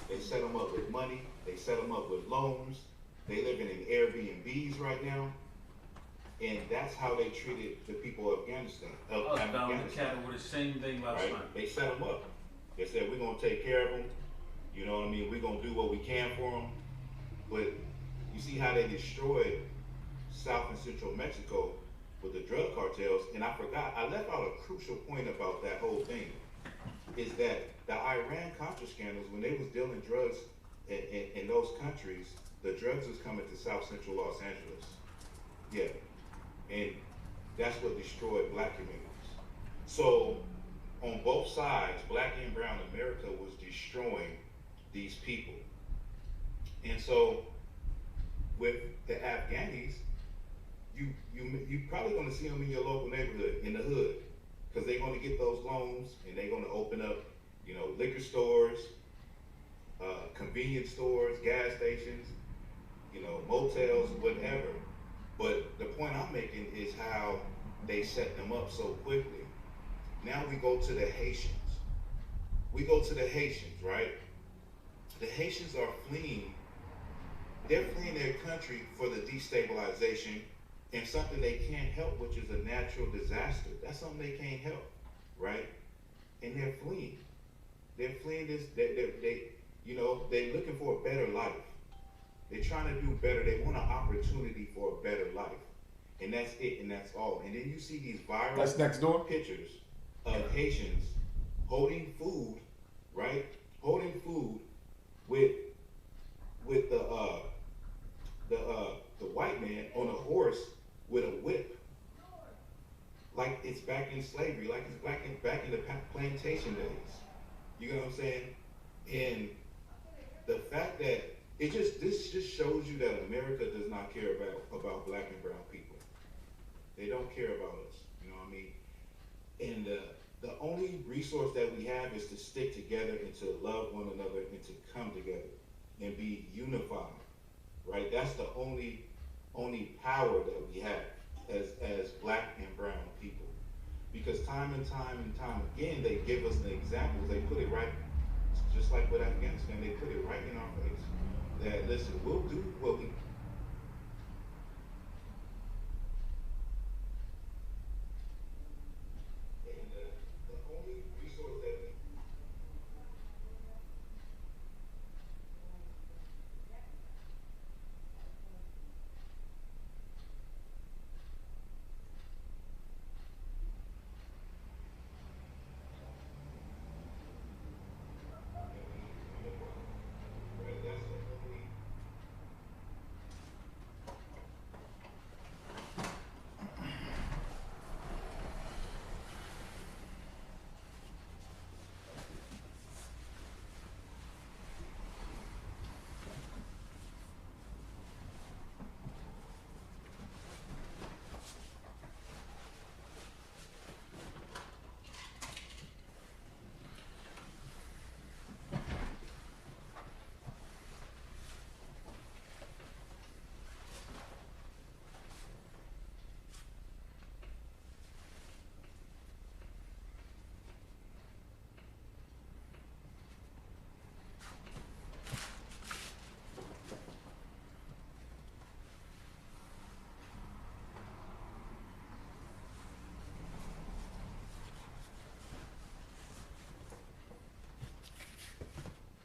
They set them up with money. They set them up with loans. They living in Airbnbs right now, and that's how they treated the people of Afghanistan. I was down in the cattle with the same thing last Right? night. They set them up. They said we're gonna take care of them. You know what I mean? We're gonna do what we can for them. But you see how they destroyed South and Central Mexico with the drug cartels. And I forgot, I left out a crucial point about that whole thing. Is that the Iran Contra scandals, when they was dealing drugs in those countries, the drugs was coming to South Central Los Angeles. Yeah, and that's what destroyed black communities. So on both sides, black and brown America was destroying these people. And so with the Afghanis, you probably gonna see them in your local neighborhood, in the hood, because they're gonna get those loans and they're gonna open up, liquor stores, convenience stores, gas stations, motels, whatever. But the point I'm making is how they set them up so quickly. Now we go to the Haitians. We go to the Haitians, right? The Haitians are fleeing. They're fleeing their country for the destabilization and something they can't help, which is a natural disaster. That's something they can't help, right? And they're fleeing. They're fleeing this. They're looking for a better life. They're trying to do better. They want an opportunity for a better life, and that's it, and that's all. And then you see these viral That's next door. pictures of Haitians holding food, right? Holding food with the white man on a horse with a whip, like it's back in slavery, like it's back in the plantation days. You know what I'm saying? And the fact that this just shows you that America does not care about black and brown people. They don't care about us. You know what I mean? And the only resource that we have is to stick together and to love one another and to come together and be unified. Right? That's the only power that we have as black and brown people. Because time and time again, they give us the examples. They put it right, just like with Afghanistan, they put it right in our face. That, listen, we'll do what we and the only resource that we right, that's the only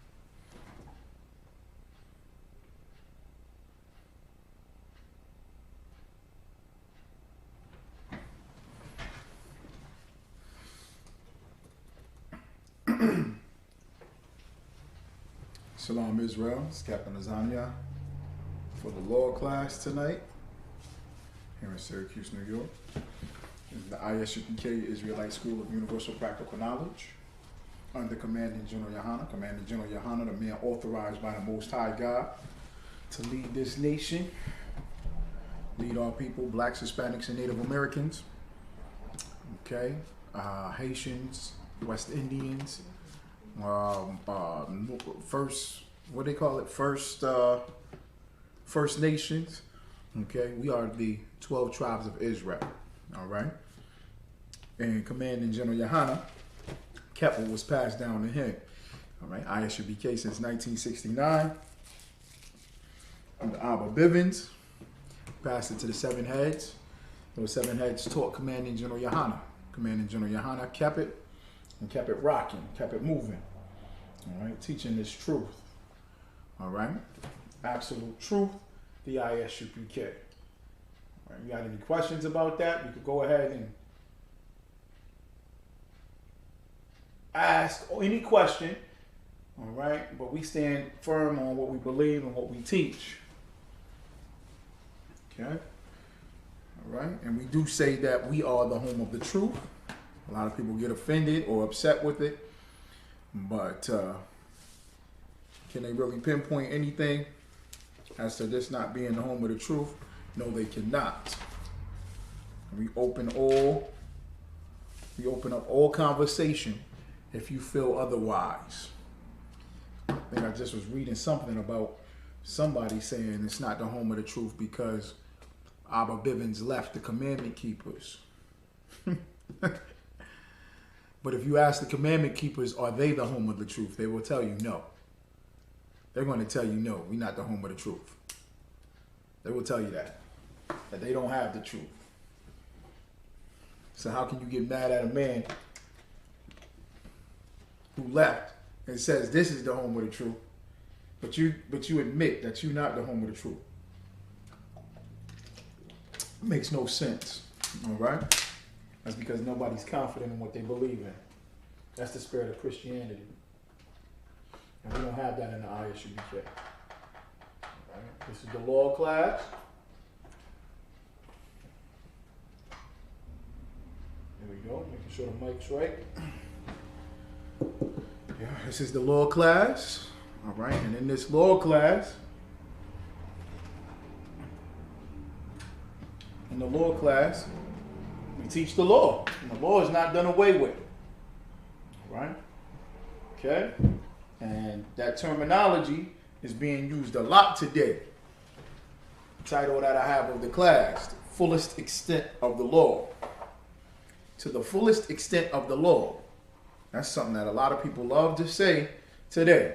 Shalom Israel. It's Captain Lasagna for the law class tonight here in Syracuse, New York. This is the ISUPK Israelite School of Universal Practical Knowledge under Commanding General Yohana. Commanding General Yohana, the man authorized by the Most High God to lead this nation, lead our people, blacks, Hispanics, and Native Americans, okay, Haitians, West Indians, first, what they call it, First Nations, okay. We are the 12 tribes of Israel, all right. And Commanding General Yohana kept what was passed down to him. All right, ISUBK since 1969. Under Abba Bivens, passed it to the seven heads. Those seven heads taught Commanding General Yohana. Commanding General Yohana kept it and kept it rocking, kept it moving. All right, teaching this truth. All right, absolute truth, the ISUPK. All right, you got any questions about that? You could go ahead and ask any question. All right, but we stand firm on what we believe and what we teach. Okay. All right, and we do say that we are the home of the truth. A lot of people get offended or upset with it, but can they really pinpoint anything as to this not being the home of the truth? No, they cannot. We open up all conversation if you feel otherwise. I think I just was reading something about somebody saying it's not the home of the truth because Abba Bivens left the commandment keepers. But if you ask the commandment keepers, are they the home of the truth? They will tell you no. They're going to tell you no, we're not the home of the truth. They will tell you that they don't have the truth. So how can you get mad at a man who left and says this is the home of the truth, but you admit that you're not the home of the truth? It makes no sense. All right? That's because nobody's confident in what they believe in. That's the spirit of Christianity. And we don't have that in the ISUBK. Right? This is the law class. There we go. Making sure the mic's right. Yeah, this is the law class. All right. And in this law class, we teach the law. And the law is not done away with. All right? Okay? And that terminology is being used a lot today. The title that I have of the class, the fullest extent of the law. To the fullest extent of the law. That's something that a lot of people love to say today.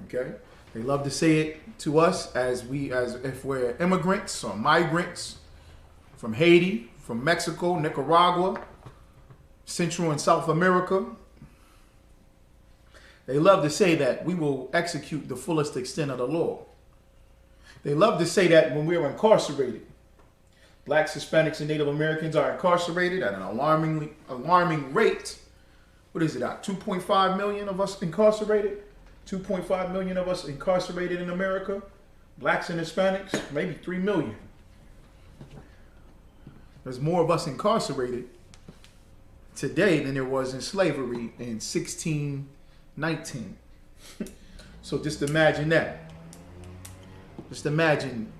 Okay? They love to say it to us as if we're immigrants or migrants from Haiti, from Mexico, Nicaragua, Central and South America. They love to say that we will execute the fullest extent of the law. They love to say that when we're incarcerated. Blacks, Hispanics, and Native Americans are incarcerated at an alarming rate. What is it at? 2.5 million of us incarcerated? 2.5 million of us incarcerated in America. Blacks and Hispanics, maybe 3 million. There's more of us incarcerated today than there was in slavery in 1619. So just imagine that. Just imagine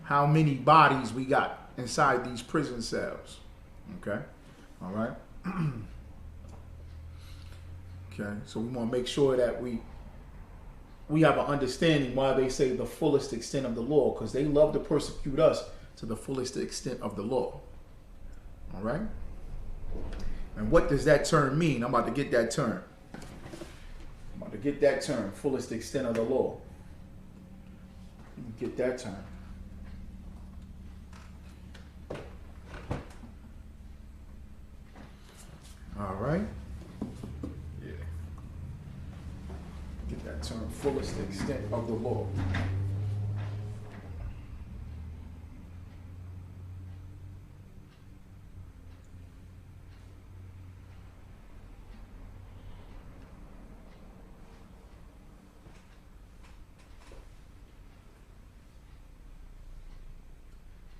how many bodies we got inside these prison cells. Okay? All right? Okay, so we want to make sure that we have an understanding why they say the fullest extent of the law, because they love to persecute us to the fullest extent of the law. All right? And what does that term mean? I'm about to get that term. Fullest extent of the law. Get that term. All right? Yeah. Get that term, fullest extent of the law.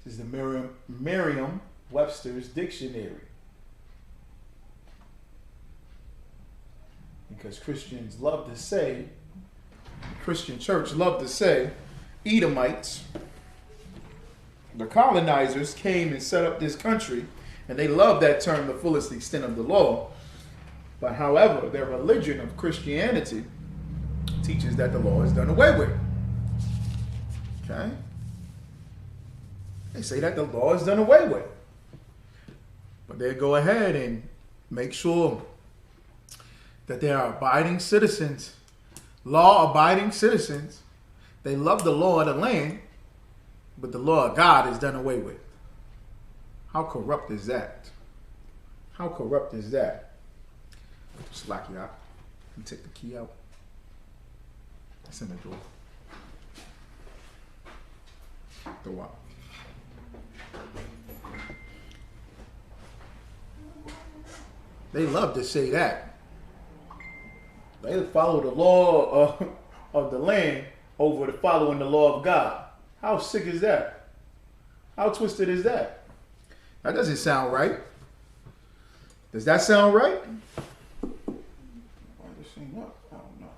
This is the Merriam-Webster's dictionary. Because Christians love to say, the Christian church love to say, Edomites, the colonizers came and set up this country, and they love that term, the fullest extent of the law. But however, their religion of Christianity teaches that the law is done away with. Okay? They say that the law is done away with. But they go ahead and make sure that they are abiding citizens, law-abiding citizens. They love the law of the land, but the law of God is done away with. How corrupt is that? How corrupt is that? Slack you out. You take the key out. It's in the door. The out. They love to say that. They follow the law of the land over to following the law of God. How sick is that? How twisted is that? That doesn't sound right. Does that sound right? Why this ain't up? I don't know.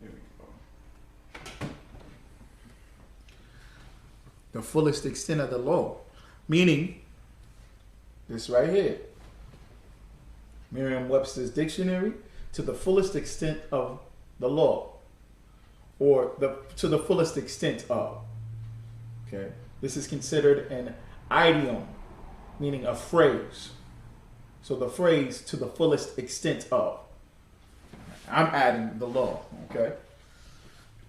Here we go. The fullest extent of the law. Meaning, this right here. Merriam-Webster's dictionary, to the fullest extent of the law. Or to the fullest extent of. Okay. This is considered an idiom, meaning a phrase. So the phrase to the fullest extent of. I'm adding the law. Okay.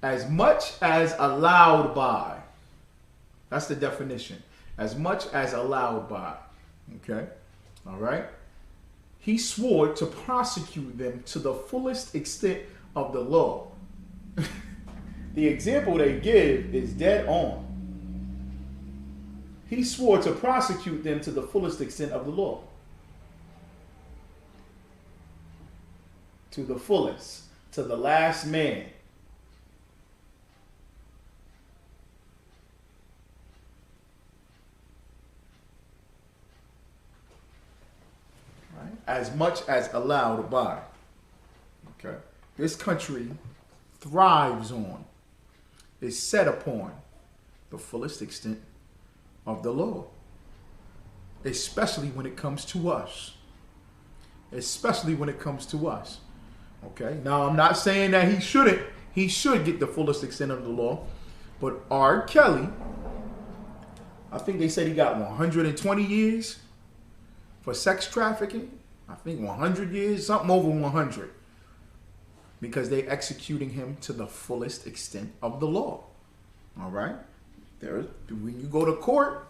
As much as allowed by. That's the definition. As much as allowed by. Okay. All right. He swore to prosecute them to the fullest extent of the law. The example they give is dead on. He swore to prosecute them to the fullest extent of the law. To the fullest, to the last man. Right? As much as allowed by. Okay. This country thrives on, is set upon the fullest extent of the law. Especially when it comes to us. Especially when it comes to us. Okay? Now, I'm not saying that he shouldn't. He should get the fullest extent of the law. But R. Kelly, I think they said he got 120 years for sex trafficking. I think 100 years, something over 100. Because they're executing him to the fullest extent of the law. All right? When you go to court,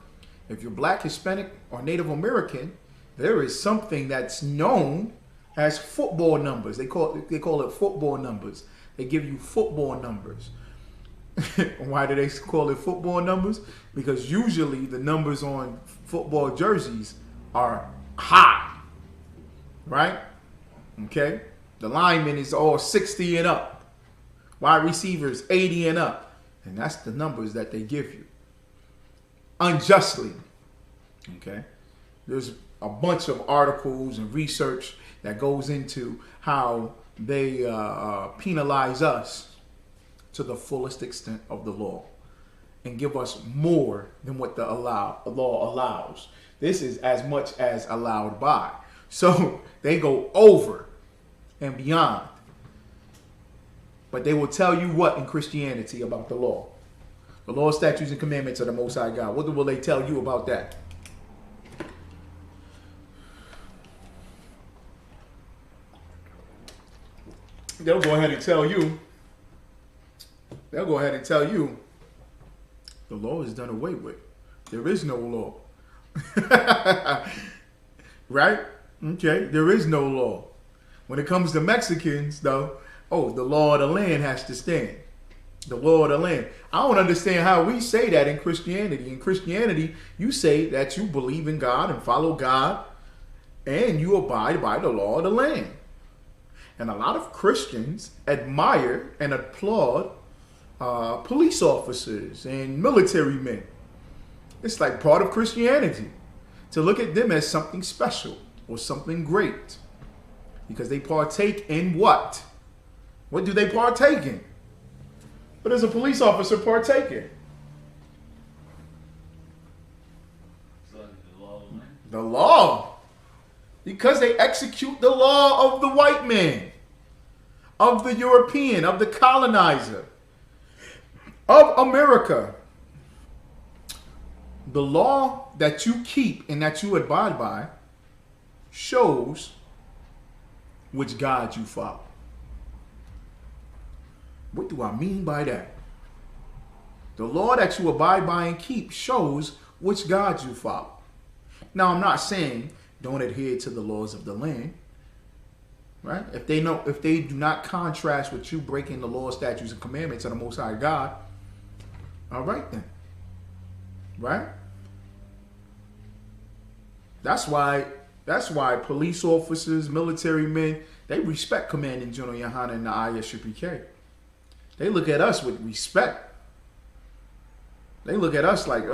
if you're black, Hispanic, or Native American, there is something that's known as football numbers. They call it football numbers. They give you football numbers. Why do they call it football numbers? Because usually the numbers on football jerseys are high. Right? Okay? The lineman is all 60 and up. Wide receivers 80 and up. And that's the numbers that they give you. Unjustly. Okay? There's a bunch of articles and research that goes into how they penalize us to the fullest extent of the law. And give us more than what the law allows. This is as much as allowed by. So they go over and beyond. But they will tell you what in Christianity about the law? The law, statutes, and commandments of the Most High God. What will they tell you about that? They'll go ahead and tell you. They'll go ahead and tell you the law is done away with. There is no law. Right? Okay, there is no law. When it comes to Mexicans, though, the law of the land has to stand. The law of the land. I don't understand how we say that in Christianity. In Christianity, you say that you believe in God and follow God, and you abide by the law of the land. And a lot of Christians admire and applaud police officers and military men. It's like part of Christianity to look at them as something special or something great. Because they partake in what? What do they partake in? What does a police officer partake in? The law. Because they execute the law of the white man, of the European, of the colonizer, of America. The law that you keep and that you abide by shows which God you follow. What do I mean by that? The law that you abide by and keep shows which God you follow. Now, I'm not saying don't adhere to the laws of the land, right? If they do not contrast with you breaking the law, statutes, and commandments of the Most High God, all right then, right? That's why police officers, military men, they respect Commanding General Yohana and the ISUPK. They look at us with respect. They look at us like,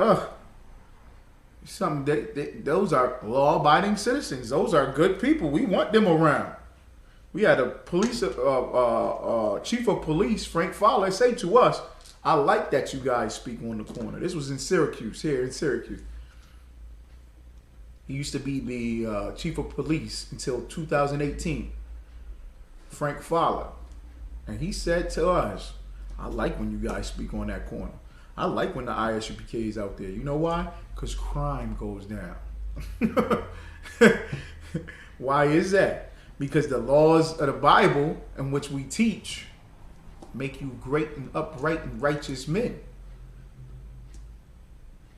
those are law-abiding citizens. Those are good people. We want them around. We had a police chief of police, Frank Fowler, say to us, I like that you guys speak on the corner. This was in Syracuse, here in Syracuse. He used to be the chief of police until 2018, Frank Fowler. And he said to us, I like when you guys speak on that corner. I like when the ISUPK is out there. You know why? Because crime goes down. Why is that? Because the laws of the Bible in which we teach make you great and upright and righteous men.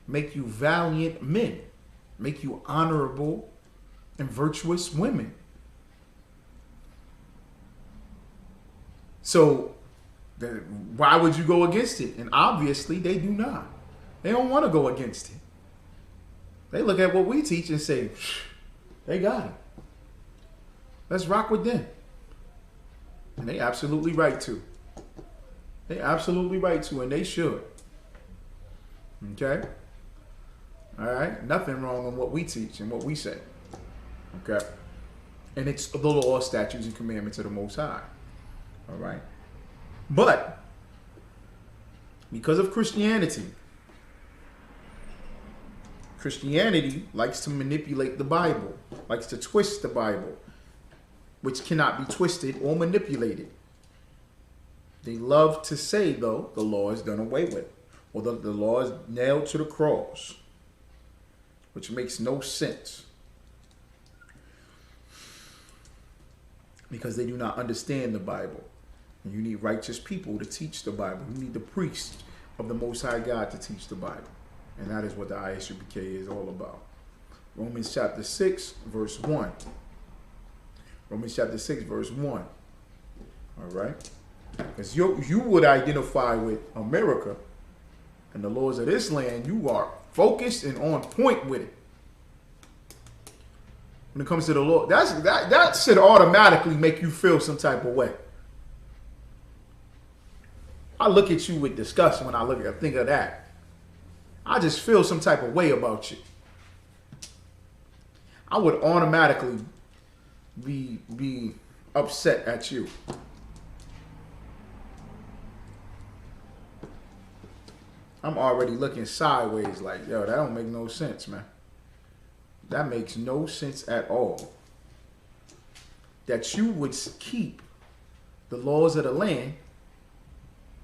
Make you valiant men. Make you honorable and virtuous women. So, why would you go against it? And obviously, they do not. They don't want to go against it. They look at what we teach and say, they got it. Let's rock with them. And they absolutely right to. They absolutely right to, and they should. Okay? All right? Nothing wrong with what we teach and what we say. Okay? And it's the law, statutes, and commandments of the Most High. All right? But, because of Christianity likes to manipulate the Bible, likes to twist the Bible, which cannot be twisted or manipulated. They love to say, though, the law is done away with, or the law is nailed to the cross, which makes no sense. Because they do not understand the Bible. And you need righteous people to teach the Bible. You need the priest of the Most High God to teach the Bible. And that is what the ISUPK is all about. Romans chapter 6, verse 1. Romans chapter 6, verse 1. All right? Because you would identify with America and the laws of this land. You are focused and on point with it. When it comes to the law, that should automatically make you feel some type of way. I look at you with disgust when I think of that. I just feel some type of way about you. I would automatically be upset at you. I'm already looking sideways like, yo, that don't make no sense, man. That makes no sense at all. That you would keep the laws of the land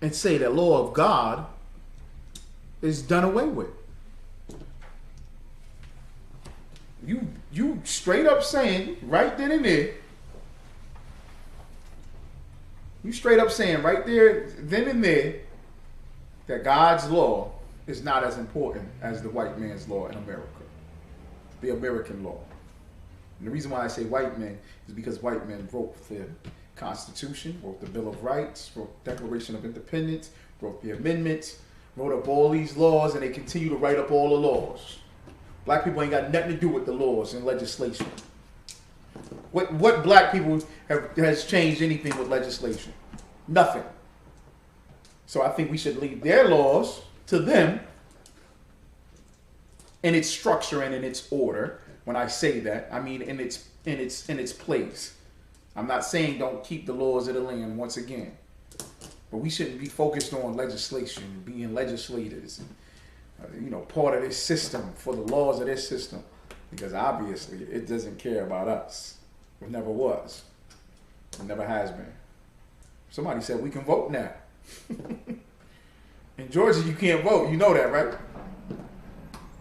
and say the law of God is done away with. You straight up saying right then and there, you straight up saying right there, then and there, that God's law is not as important as the white man's law in America, the American law. And the reason why I say white men is because white men wrote the Constitution, wrote the Bill of Rights, wrote the Declaration of Independence, wrote the amendments, wrote up all these laws, and they continue to write up all the laws. Black people ain't got nothing to do with the laws and legislation. What black people has changed anything with legislation? Nothing. So I think we should leave their laws to them in its structure and in its order. When I say that, I mean in its place. I'm not saying don't keep the laws of the land once again. But we shouldn't be focused on legislation, being legislators, and, part of this system for the laws of this system. Because obviously it doesn't care about us. It never was. It never has been. Somebody said we can vote now. In Georgia, you can't vote. You know that, right?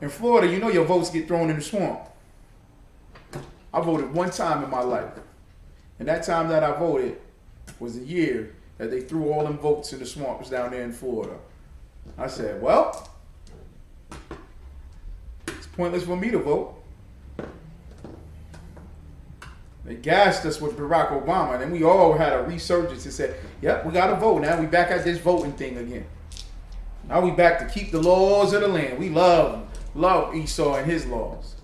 In Florida, you know your votes get thrown in the swamp. I voted one time in my life. And that time that I voted was the year that they threw all them votes in the swamps down there in Florida. I said, well, it's pointless for me to vote. They gassed us with Barack Obama, and then we all had a resurgence and said, yep, we got to vote. Now we back at this voting thing again. Now we back to keep the laws of the land. We love Esau and his laws.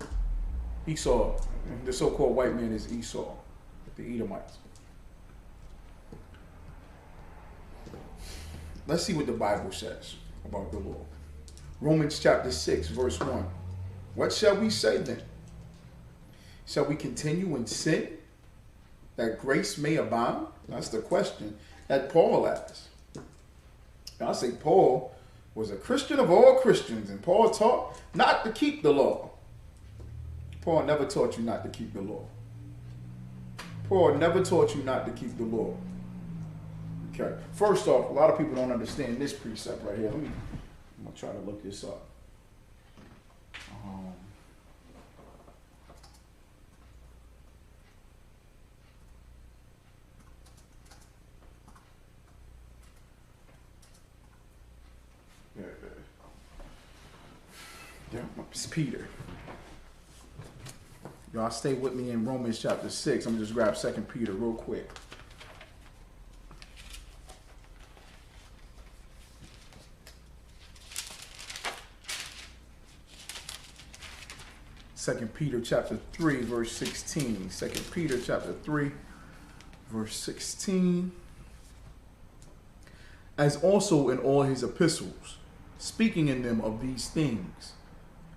Esau, the so-called white man is Esau, the Edomites. Let's see what the Bible says about the law. Romans chapter 6, verse 1. What shall we say then? Shall we continue in sin that grace may abound? That's the question that Paul asked. I say Paul was a Christian of all Christians, and Paul taught not to keep the law. Paul never taught you not to keep the law. Paul never taught you not to keep the law. Okay. First off, a lot of people don't understand this precept right here. I'm going to try to look this up. Yeah, it's Peter. Y'all stay with me in Romans chapter 6. I'm going to just grab 2 Peter real quick. Second Peter chapter 3, verse 16. 2 Peter chapter 3, verse 16. As also in all his epistles, speaking in them of these things,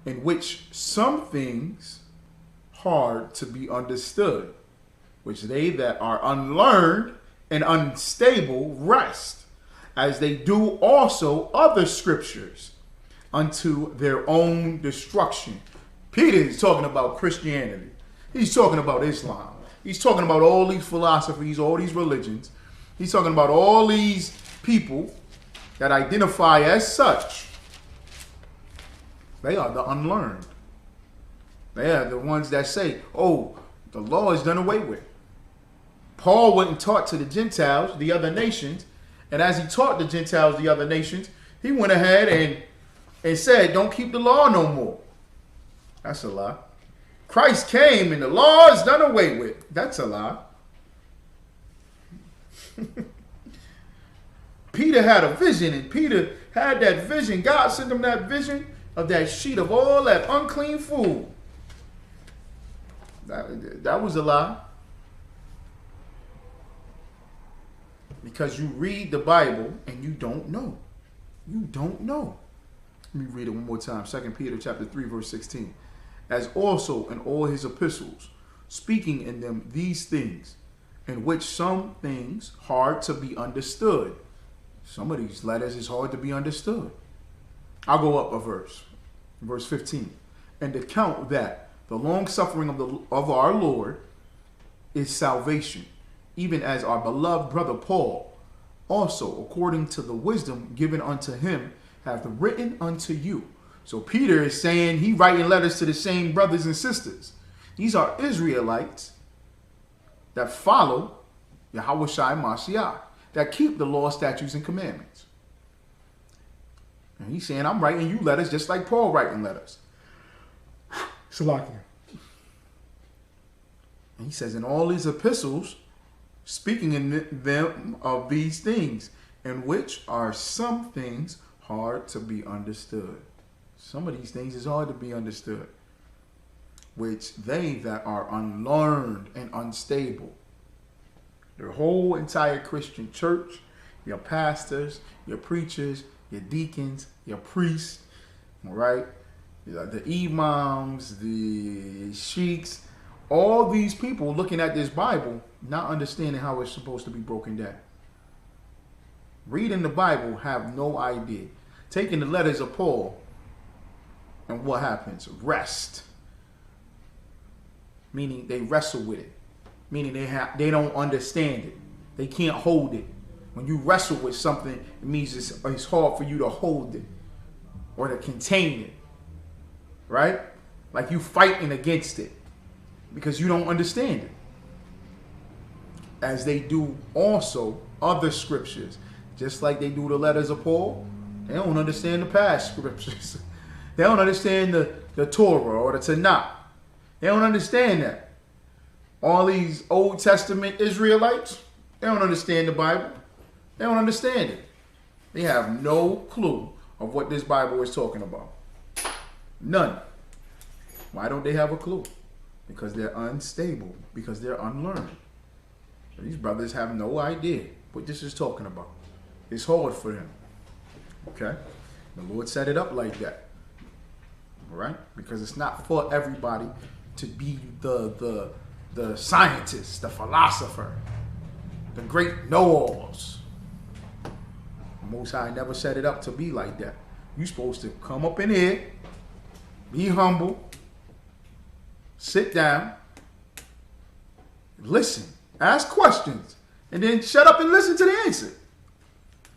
in which some things hard to be understood, which they that are unlearned and unstable rest, as they do also other scriptures, unto their own destruction. Peter is talking about Christianity. He's talking about Islam. He's talking about all these philosophies, all these religions. He's talking about all these people that identify as such. They are the unlearned. They are the ones that say, oh, the law is done away with. Paul went and taught to the Gentiles, the other nations, and as he taught the Gentiles, the other nations, he went ahead and said, don't keep the law no more. That's a lie. Christ came and the law is done away with. That's a lie. Peter had a vision, and Peter had that vision. God sent him that vision of that sheet of all that unclean food. That was a lie. Because you read the Bible and you don't know. You don't know. Let me read it one more time. 2 Peter chapter 3, verse 16. As also in all his epistles, speaking in them these things, in which some things hard to be understood. Some of these letters is hard to be understood. I'll go up a verse. Verse 15. And account that the long suffering of our Lord is salvation, even as our beloved brother Paul also, according to the wisdom given unto him, hath written unto you. So Peter is saying he writing letters to the same brothers and sisters. These are Israelites that follow Yahweh Shai Mashiach, that keep the law, statutes, and commandments. And he's saying, I'm writing you letters just like Paul writing letters. Salakia. And he says, in all his epistles, speaking in them of these things, in which are some things hard to be understood. Some of these things is hard to be understood, which they that are unlearned and unstable. The whole entire Christian church, your pastors, your preachers, your deacons, your priests, all right, the imams, the sheiks, all these people looking at this Bible, not understanding how it's supposed to be broken down. Reading the Bible, have no idea. Taking the letters of Paul, and what happens? Rest. Meaning they wrestle with it. Meaning they don't understand it. They can't hold it. When you wrestle with something, it means it's hard for you to hold it or to contain it. right? Like you fighting against it because you don't understand it. As they do also other scriptures, just like they do the letters of Paul. They don't understand the past scriptures. They don't understand the Torah or the Tanakh. They don't understand that. All these Old Testament Israelites, they don't understand the Bible. They don't understand it. They have no clue of what this Bible is talking about. None. Why don't they have a clue? Because they're unstable. Because they're unlearned. These brothers have no idea what this is talking about. It's hard for them. Okay? The Lord set it up like that. All right? Because it's not for everybody to be the scientist, the philosopher, the great know-alls. The Most High never set it up to be like that. You're supposed to come up in here, be humble, sit down, listen, ask questions, and then shut up and listen to the answer.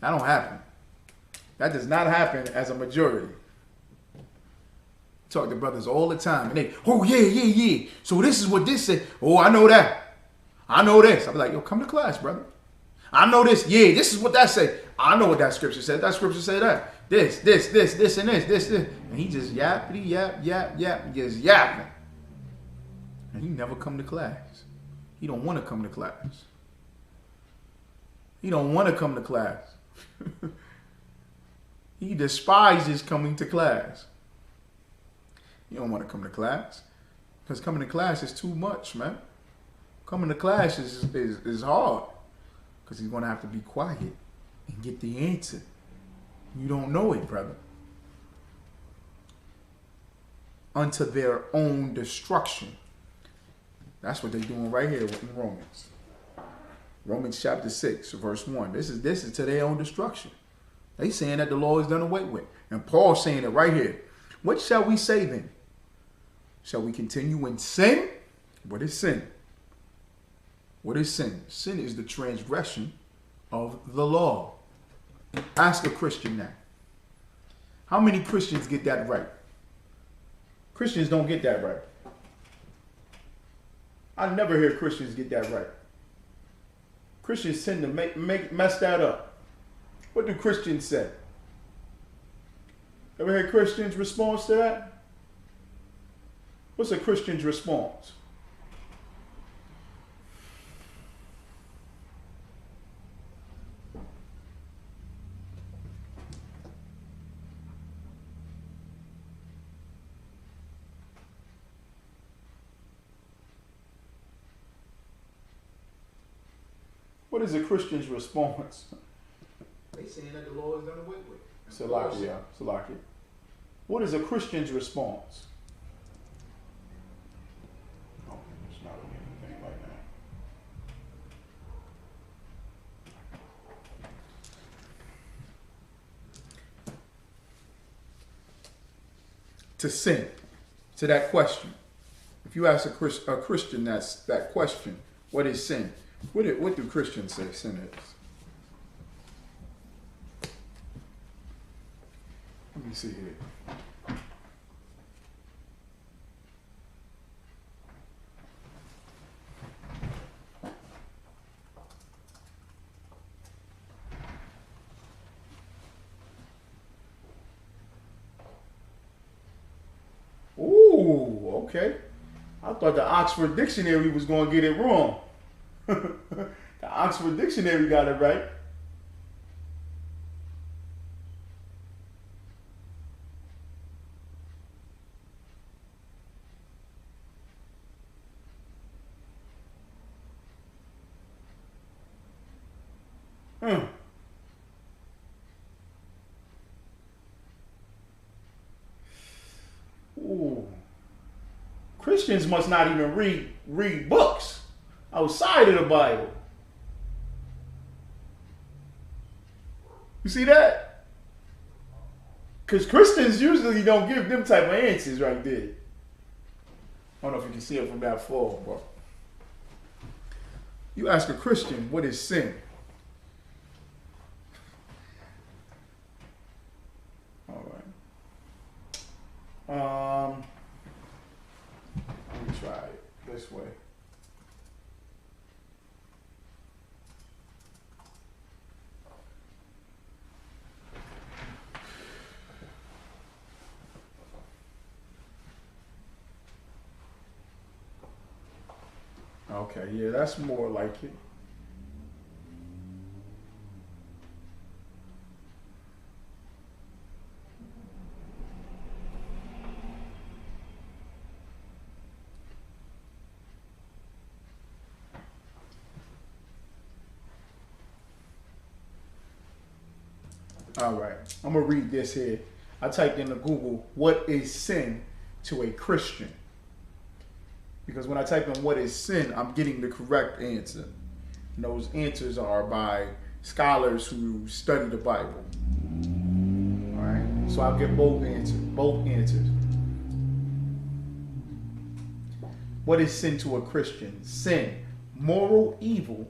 That don't happen. That does not happen as a majority. Talk to brothers all the time, and they, oh yeah. So this is what this said. Oh, I know that. I know this. I'll be like, yo, come to class, brother. I know this. Yeah, this is what that said. I know what that scripture said. That scripture said that. This, and this. And he just yap, just yapping. And he never come to class. He don't want to come to class. He don't want to come to class. He despises coming to class. You don't want to come to class. Because coming to class is too much, man. Coming to class is hard. Because he's going to have to be quiet and get the answer. You don't know it, brother. Unto their own destruction. That's what they're doing right here in Romans. Romans chapter 6, verse 1. This is to their own destruction. They saying that the law is done away with. And Paul's saying it right here. What shall we say then? Shall we continue in sin? What is sin? What is sin? Sin is the transgression of the law. Ask a Christian now. How many Christians get that right? Christians don't get that right. I never hear Christians get that right. Christians tend to mess that up. What do Christians say? Ever heard Christians' response to that? What's a Christian's response? What is a Christian's response? They saying that the law is done away with. Salakia. What is a Christian's response? Oh, it's not anything like that. To sin, to that question. If you ask a Christian that question, what is sin? What do Christians say sin is? Let me see here. Ooh, okay. I thought the Oxford Dictionary was going to get it wrong. The Oxford Dictionary got it right. Ooh. Christians must not even read books outside of the Bible. You see that? Because Christians usually don't give them type of answers right there. I don't know if you can see it from that far, but you ask a Christian, what is sin? All right. try it this way. Okay, yeah, that's more like it. All right, I'm gonna read this here. I typed into Google, what is sin to a Christian? Because when I type in what is sin, I'm getting the correct answer. And those answers are by scholars who study the Bible. All right, so I'll get both answers. What is sin to a Christian? Sin, moral evil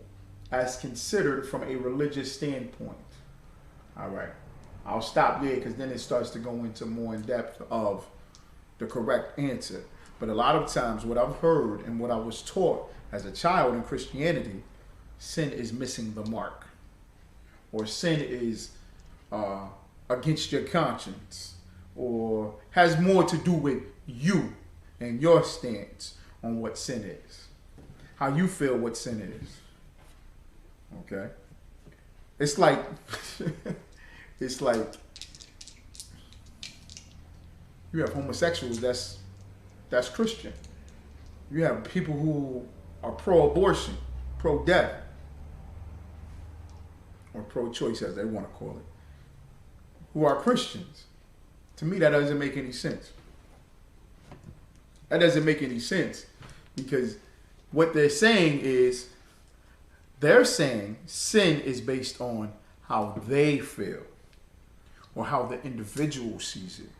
as considered from a religious standpoint. All right, I'll stop there because then it starts to go into more in depth of the correct answer. But a lot of times what I've heard and what I was taught as a child in Christianity, sin is missing the mark. Or sin is against your conscience. Or has more to do with you and your stance on what sin is. How you feel what sin is. Okay? It's like... It's like you have homosexuals that's Christian. You have people who are pro-abortion, pro-death, or pro-choice as they want to call it, who are Christians. To me, that doesn't make any sense. That doesn't make any sense because what they're saying is sin is based on how they feel. Or how the individual sees it,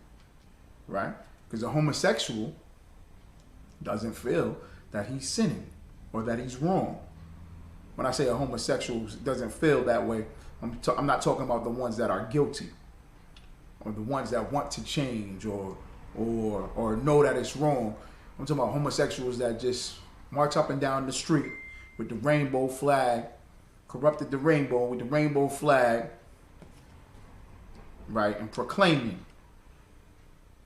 right? Because a homosexual doesn't feel that he's sinning or that he's wrong. When I say a homosexual doesn't feel that way, I'm not talking about the ones that are guilty or the ones that want to change or know that it's wrong. I'm talking about homosexuals that just march up and down the street with the rainbow flag, corrupted the rainbow with the rainbow flag, right, and proclaiming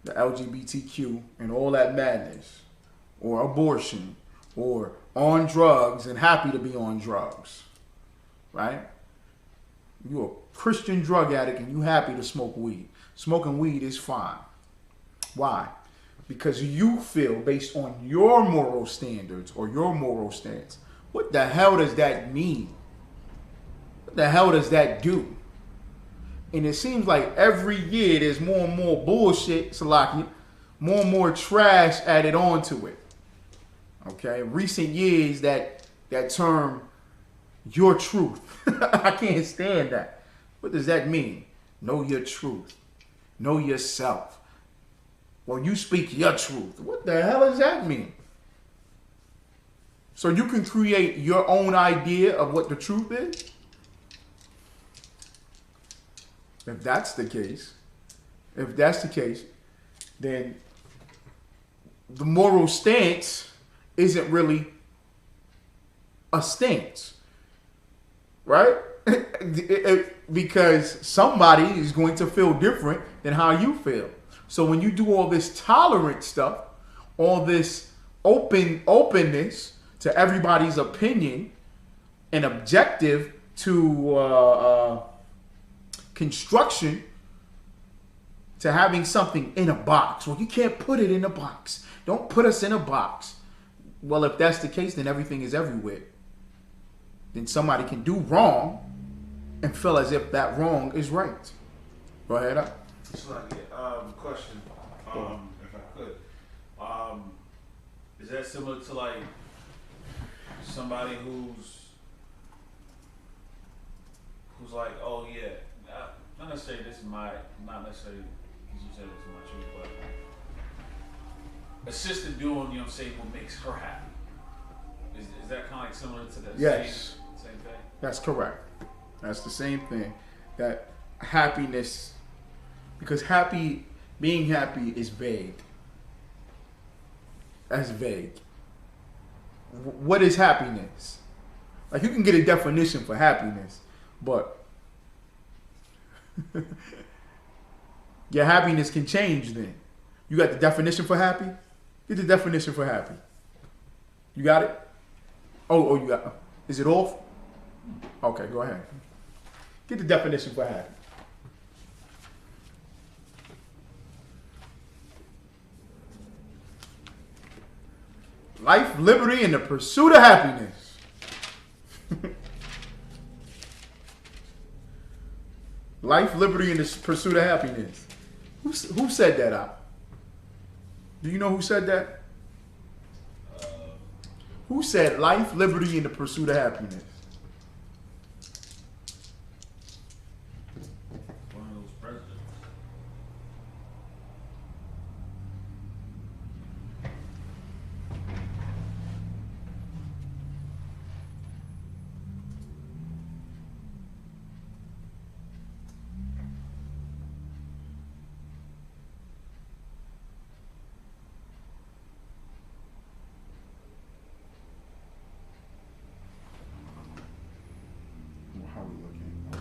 the LGBTQ and all that madness, or abortion, or on drugs and happy to be on drugs, right? You're a Christian drug addict and you happy to smoke weed. Smoking weed is fine. Why? Because you feel based on your moral standards or your moral stance. What the hell does that mean? What the hell does that do? And it seems like every year there's more and more bullshit, Salaki, more and more trash added onto it. Okay, recent years that term, your truth. I can't stand that. What does that mean? Know your truth. Know yourself. Well, you speak your truth. What the hell does that mean? So you can create your own idea of what the truth is? If that's the case, then the moral stance isn't really a stance, right? Because somebody is going to feel different than how you feel. So when you do all this tolerant stuff, all this openness to everybody's opinion and objective to construction to having something in a box. Well, you can't put it in a box. Don't put us in a box. Well, if that's the case, then everything is everywhere. Then somebody can do wrong and feel as if that wrong is right. Go ahead. Question, if I could. Is that similar to like somebody who's like, oh yeah, not necessarily not necessarily because you said it's my truth, but assisted doing, you know what I'm saying, what makes her happy. Is that kind of like similar to that? Yes. Same thing? That's correct. That's the same thing. That happiness, because being happy is vague. That's vague. what is happiness? Like, you can get a definition for happiness, but your happiness can change then. You got the definition for happy? Get the definition for happy. You got it? Oh, you got it. Is it off? Okay, go ahead. Get the definition for happy. Life, liberty, and the pursuit of happiness. Life, liberty, and the pursuit of happiness. Who said that out? Do you know who said that? Who said life, liberty, and the pursuit of happiness? One of those presidents. How we looking? Okay.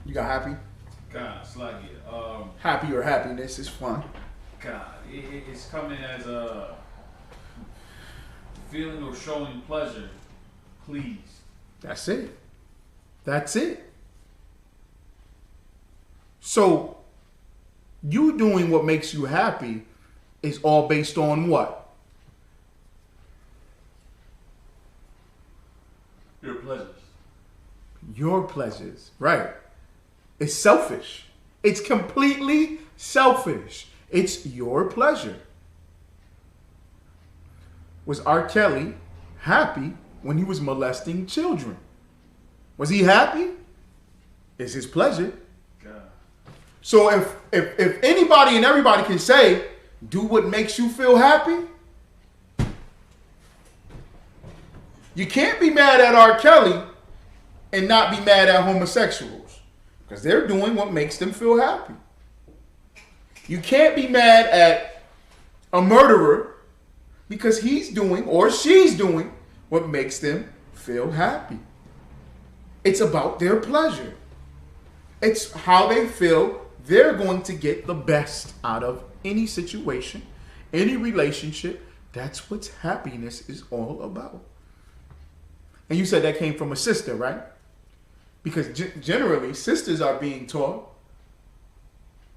You got happy? God, it's like it. Happy or happiness is fun. God, it's coming as a feeling or showing pleasure, pleased. That's it. That's it. So, you doing what makes you happy is all based on what? Your pleasures. Your pleasures. Right. It's selfish. It's completely selfish. It's your pleasure. Was R. Kelly happy when he was molesting children? Was he happy? It's his pleasure. God. So if anybody and everybody can say, do what makes you feel happy, you can't be mad at R. Kelly and not be mad at homosexuals because they're doing what makes them feel happy. You can't be mad at a murderer because he's doing or she's doing what makes them feel happy. It's about their pleasure. It's how they feel they're going to get the best out of any situation, any relationship. That's what happiness is all about. And you said that came from a sister, right? Because generally, sisters are being taught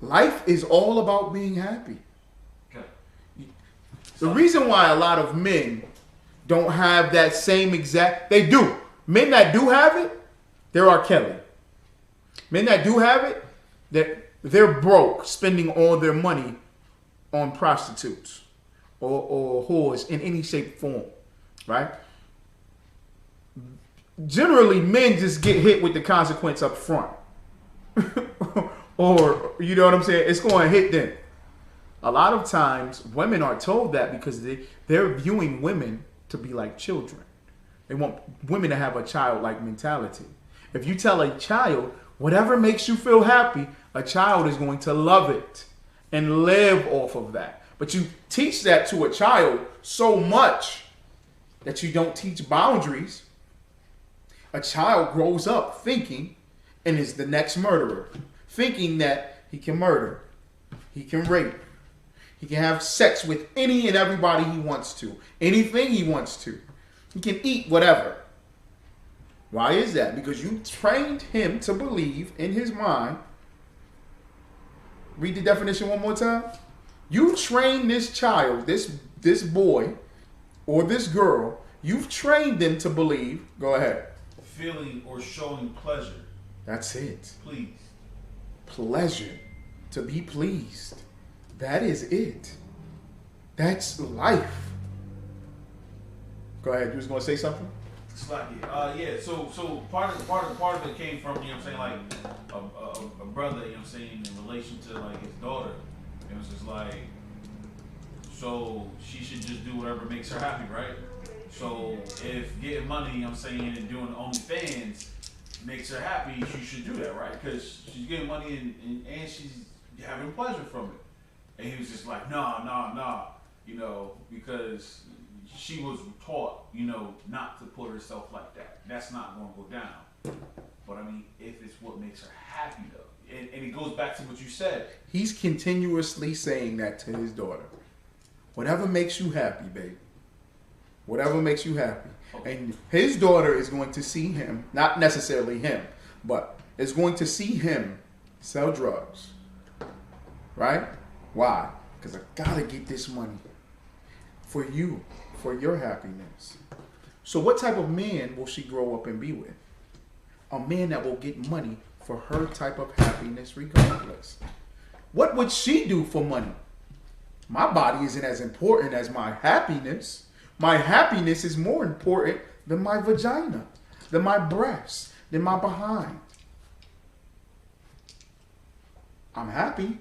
life is all about being happy. Okay. The reason why a lot of men don't have that same exact... They do. Men that do have it, they're R.KELLY. Men that do have it, they're broke, spending all their money on prostitutes or whores in any shape or form, right? Generally, men just get hit with the consequence up front. Or, you know what I'm saying? It's going to hit them. A lot of times, women are told that because they're viewing women to be like children. They want women to have a childlike mentality. If you tell a child, whatever makes you feel happy, a child is going to love it and live off of that. But you teach that to a child so much that you don't teach boundaries. A child grows up thinking and is the next murderer, thinking that he can murder, he can rape, he can have sex with any and everybody he wants to, anything he wants to. He can eat whatever. Why is that? Because you trained him to believe in his mind. Read the definition one more time. You train this child, this boy or this girl, you've trained them to believe. Go ahead. Feeling or showing pleasure. That's it. Pleased. Pleasure. To be pleased. That is it. That's life. Go ahead. You was going to say something? It's like it. Yeah. So part of it came from, you know what I'm saying, like a brother, you know what I'm saying, in relation to like his daughter. It was just like, so she should just do whatever makes her happy, right? So if getting money, you know what I'm saying, and doing OnlyFans makes her happy, she should do that, right? Because she's getting money and she's having pleasure from it. And he was just like, nah, you know, because she was taught, you know, not to put herself like that. That's not going to go down. But I mean, if it's what makes her happy, though, and it goes back to what you said. He's continuously saying that to his daughter. Whatever makes you happy, babe. Whatever makes you happy. Okay. And his daughter is going to see him, not necessarily him, but is going to see him sell drugs. Right? Why? Because I gotta get this money for you, for your happiness. So what type of man will she grow up and be with? A man that will get money for her type of happiness regardless. What would she do for money? My body isn't as important as my happiness. My happiness is more important than my vagina, than my breasts, than my behind. I'm happy.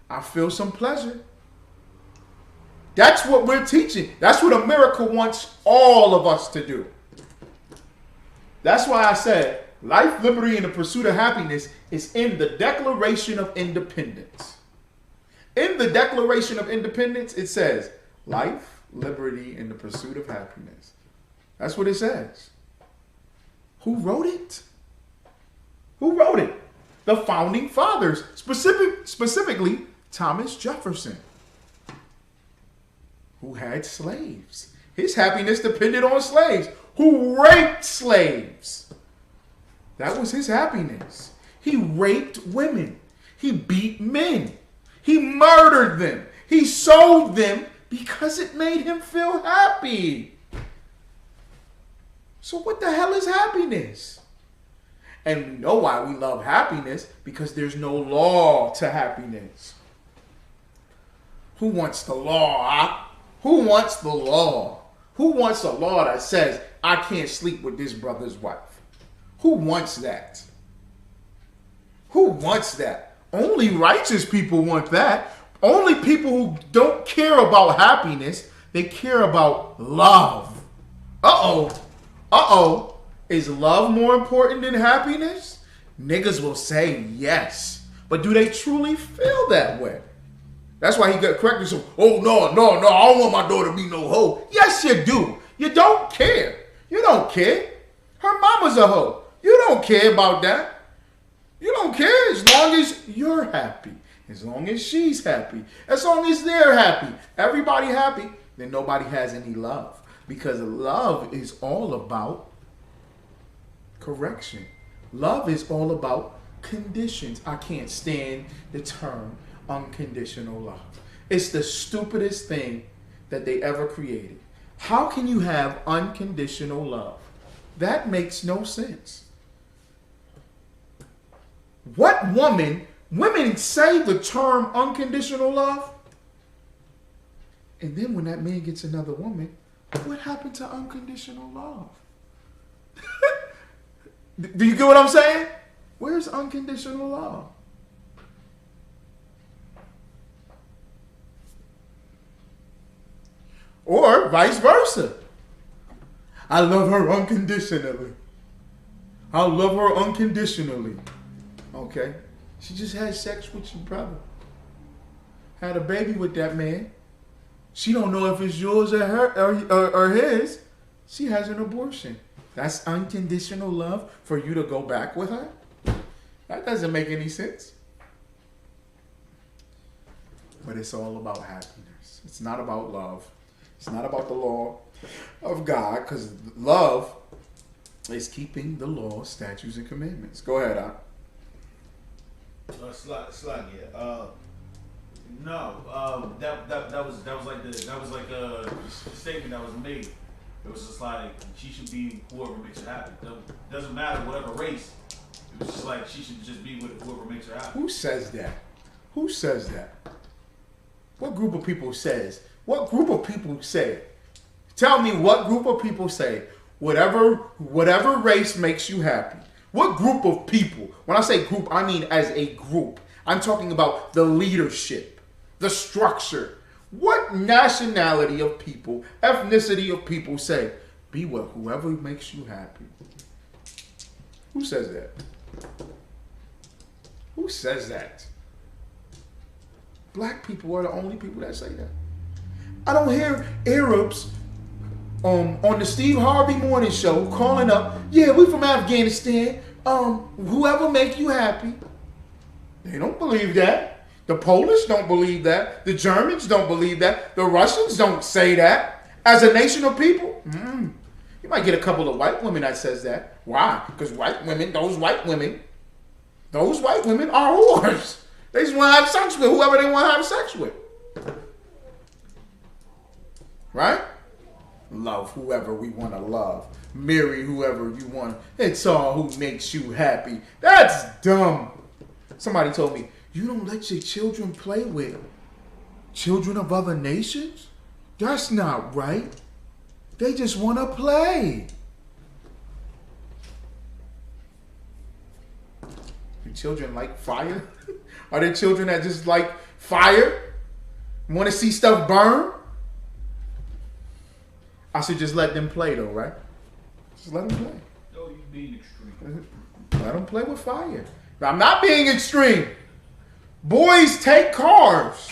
I feel some pleasure. That's what we're teaching. That's what America wants all of us to do. That's why I said life, liberty, and the pursuit of happiness is in the Declaration of Independence. In the Declaration of Independence, it says life, liberty, and the pursuit of happiness. That's what it says. Who wrote it? Who wrote it? The founding fathers, specifically Thomas Jefferson, who had slaves. His happiness depended on slaves, who raped slaves. That was his happiness. He raped women. He beat men. He murdered them. He sold them because it made him feel happy. So what the hell is happiness? And we know why we love happiness, because there's no law to happiness. Who wants the law? Who wants the law? Who wants a law that says, I can't sleep with this brother's wife? Who wants that? Who wants that? Only righteous people want that. Only people who don't care about happiness, they care about love. Uh-oh. Is love more important than happiness? Niggas will say yes. But do they truly feel that way? That's why he got corrected. So, no, I don't want my daughter to be no hoe. Yes, you do. You don't care. You don't care. Her mama's a hoe. You don't care about that. You don't care as long as you're happy. As long as she's happy. As long as they're happy. Everybody happy, then nobody has any love. Because love is all about correction. Love is all about conditions. I can't stand the term unconditional love. It's the stupidest thing that they ever created. How can you have unconditional love? That makes no sense. What women say the term unconditional love, and then when that man gets another woman, what happened to unconditional love? Do you get what I'm saying? Where's unconditional love? Or vice versa. I love her unconditionally. I love her unconditionally. Okay. She just had sex with your brother. Had a baby with that man. She don't know if it's yours or her or his. She has an abortion. That's unconditional love for you to go back with her? That doesn't make any sense. But it's all about happiness. It's not about love. It's not about the law of God, because love is keeping the law, statutes, and commandments. Go ahead, Al. That was like a statement that was made. It was just like she should be whoever makes her happy. Doesn't matter whatever race. It was just like she should just be with whoever makes her happy. Who says that? Who says that? What group of people says? What group of people say? Tell me what group of people say whatever race makes you happy. What group of people? When I say group, I mean as a group. I'm talking about the leadership, the structure. What nationality of people, ethnicity of people say, be with whoever makes you happy? Who says that? Who says that? Black people are the only people that say that. I don't hear Arabs on the Steve Harvey Morning Show calling up, yeah, we from Afghanistan. Whoever make you happy. They don't believe that. The Polish don't believe that. The Germans don't believe that. The Russians don't say that. As a nation of people, you might get a couple of white women that says that. Why? Because those white women are whores. They just want to have sex with whoever they want to have sex with. Right? Love whoever we want to love. Marry whoever you want. It's all who makes you happy. That's dumb. Somebody told me, you don't let your children play with children of other nations? That's not right. They just want to play. Your children like fire? Are there children that just like fire? Want to see stuff burn? I should just let them play though, right? Just let them play. No, you being extreme. Let them play with fire. I'm not being extreme. Boys take cars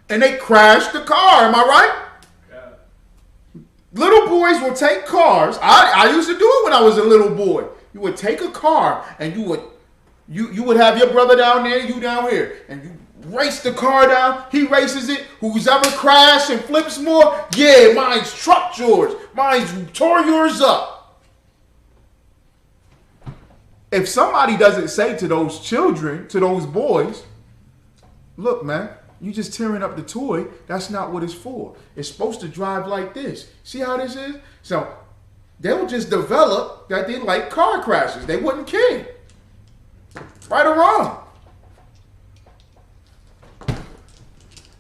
and they crash the car. Am I right? Yeah. Little boys will take cars. I used to do it when I was a little boy. You would take a car and you would have your brother down there, you down here, and you race the car down. He races it. Who's ever crashed and flips more? Yeah, mine's trucked yours. Mine's tore yours up. If somebody doesn't say to those children, to those boys, look, man, you just tearing up the toy. That's not what it's for. It's supposed to drive like this. See how this is? So they'll just develop that they like car crashes. They wouldn't care. Right or wrong.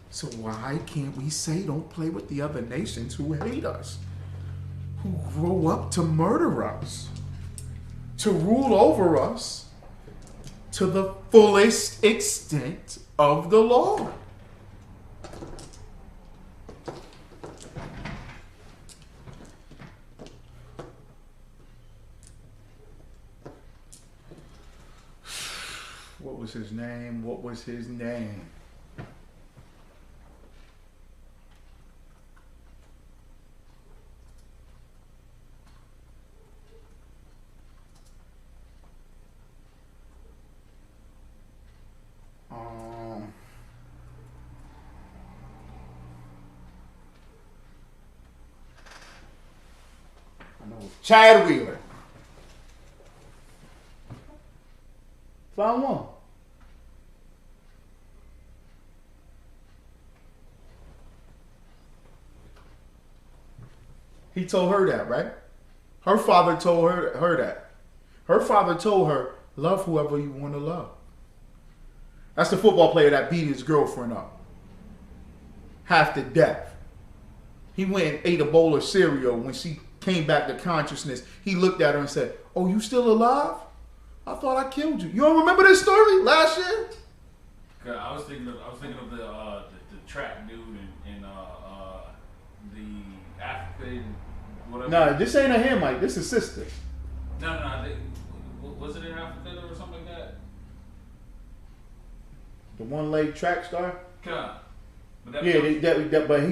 So why can't we say don't play with the other nations who hate us, who grow up to murder us, to rule over us to the fullest extent of the law? What was his name? What was his name? Chad Wheeler. Found one. He told her that, right? Her father told her that. Her father told her, love whoever you want to love. That's the football player that beat his girlfriend up. Half to death. He went and ate a bowl of cereal when she came back to consciousness. He looked at her and said, oh, you still alive? I thought I killed you. You don't remember this story last year? I was thinking of the track dude and the African whatever. No, this ain't a Hamite. This is sister. No. Was it in Africa or something like that? The one-leg track star? God. But he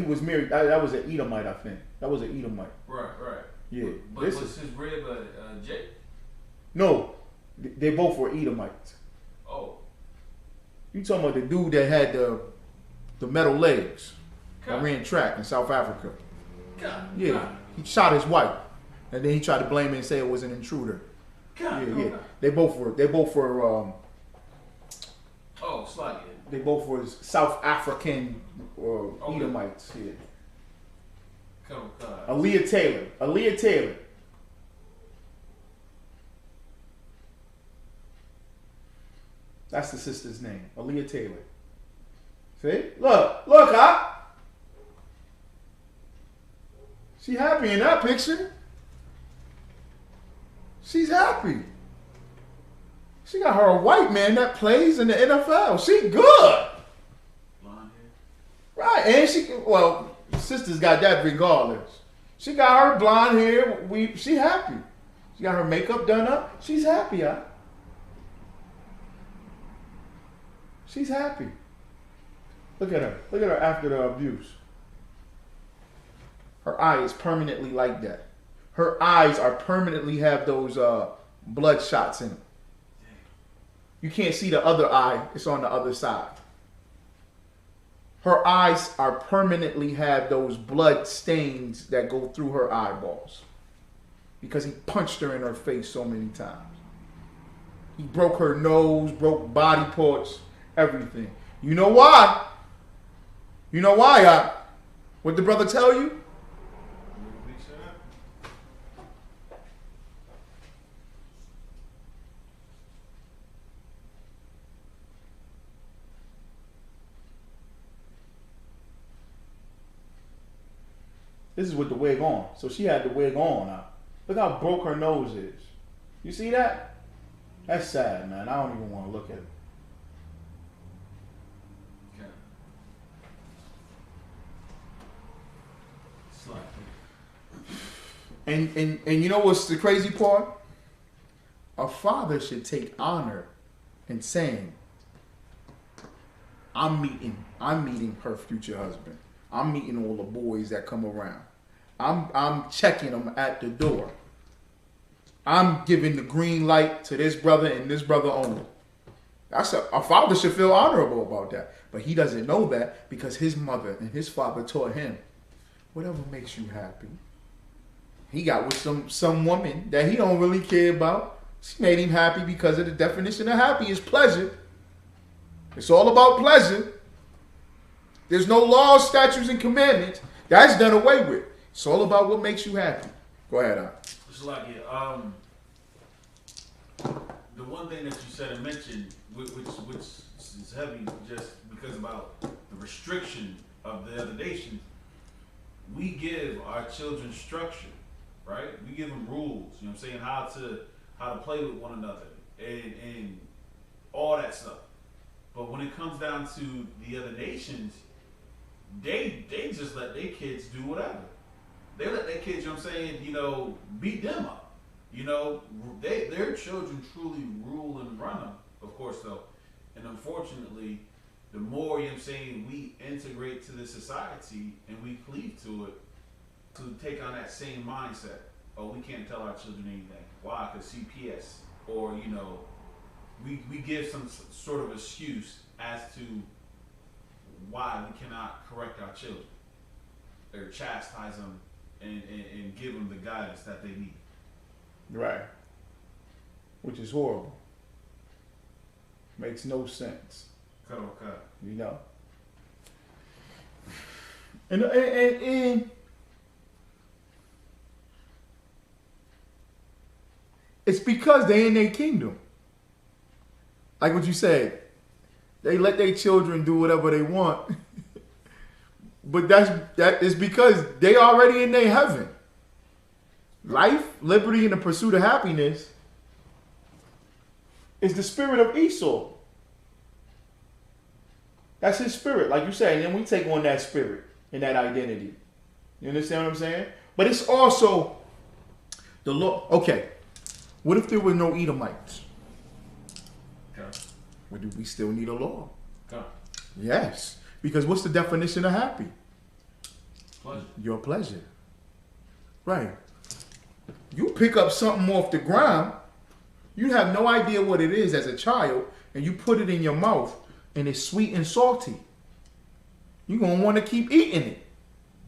was married. That was an Edomite, I think. That was an Edomite. Right. Yeah. But was his rib Jake? No, they both were Edomites. Oh. You talking about the dude that had the metal legs that ran track in South Africa? God. Yeah. God. He shot his wife, and then he tried to blame it and say it was an intruder. God. Yeah. They both were. Oh, slightly. They both were South African Edomites. Yeah. Aaliyah Taylor. That's the sister's name. Aaliyah Taylor. See? Look, huh? She happy in that picture. She's happy. She got her a white man that plays in the NFL. She good. Blonde hair. Right, and sister's got that regardless. She got her blonde hair. She happy. She got her makeup done up. She's happy, huh? She's happy. Look at her. Look at her after the abuse. Her eye is permanently like that. Her eyes are permanently have those blood shots in them. You can't see the other eye. It's on the other side. Her eyes are permanently have those blood stains that go through her eyeballs. Because he punched her in her face so many times. He broke her nose, broke body parts, everything. You know why? You know why? What the brother tell you? This is with the wig on. So she had the wig on now. Look how broke her nose is. You see that? That's sad, man. I don't even want to look at it. And you know what's the crazy part? A father should take honor in saying, I'm meeting her future husband. I'm meeting all the boys that come around. I'm checking them at the door. I'm giving the green light to this brother and this brother only. A father should feel honorable about that. But he doesn't know that because his mother and his father taught him, whatever makes you happy. He got with some woman that he don't really care about. She made him happy because of the definition of happy is pleasure. It's all about pleasure. There's no laws, statutes, and commandments. That's done away with. It's all about what makes you happy. Go ahead, Al. It's like the one thing that you said and mentioned, which is heavy, just because about the restriction of the other nations. We give our children structure, right? We give them rules. You know what I'm saying? How to play with one another and all that stuff. But when it comes down to the other nations, they just let their kids do whatever. They let their kids, you know what I'm saying, beat them up. Their children truly rule and run them, of course, though. And unfortunately, the more, you know what I'm saying, we integrate to this society and we cleave to it, to take on that same mindset. Oh, we can't tell our children anything. Why? Because CPS. Or, we give some sort of excuse as to why we cannot correct our children or chastise them and give them the guidance that they need. Right. Which is horrible. Makes no sense. Cut. And it's because they in their kingdom. Like what you said, they let their children do whatever they want. But that is because they already in their heaven. Life, liberty, and the pursuit of happiness is the spirit of Esau. That's his spirit, like you said, and then we take on that spirit and that identity. You understand what I'm saying? But it's also the law. Okay, what if there were no Edomites? Okay. Well, do we still need a law? Okay. Yes, because what's the definition of happy? Pleasure. Your pleasure. Right. You pick up something off the ground, you have no idea what it is as a child, and you put it in your mouth, and it's sweet and salty. You're going to want to keep eating it.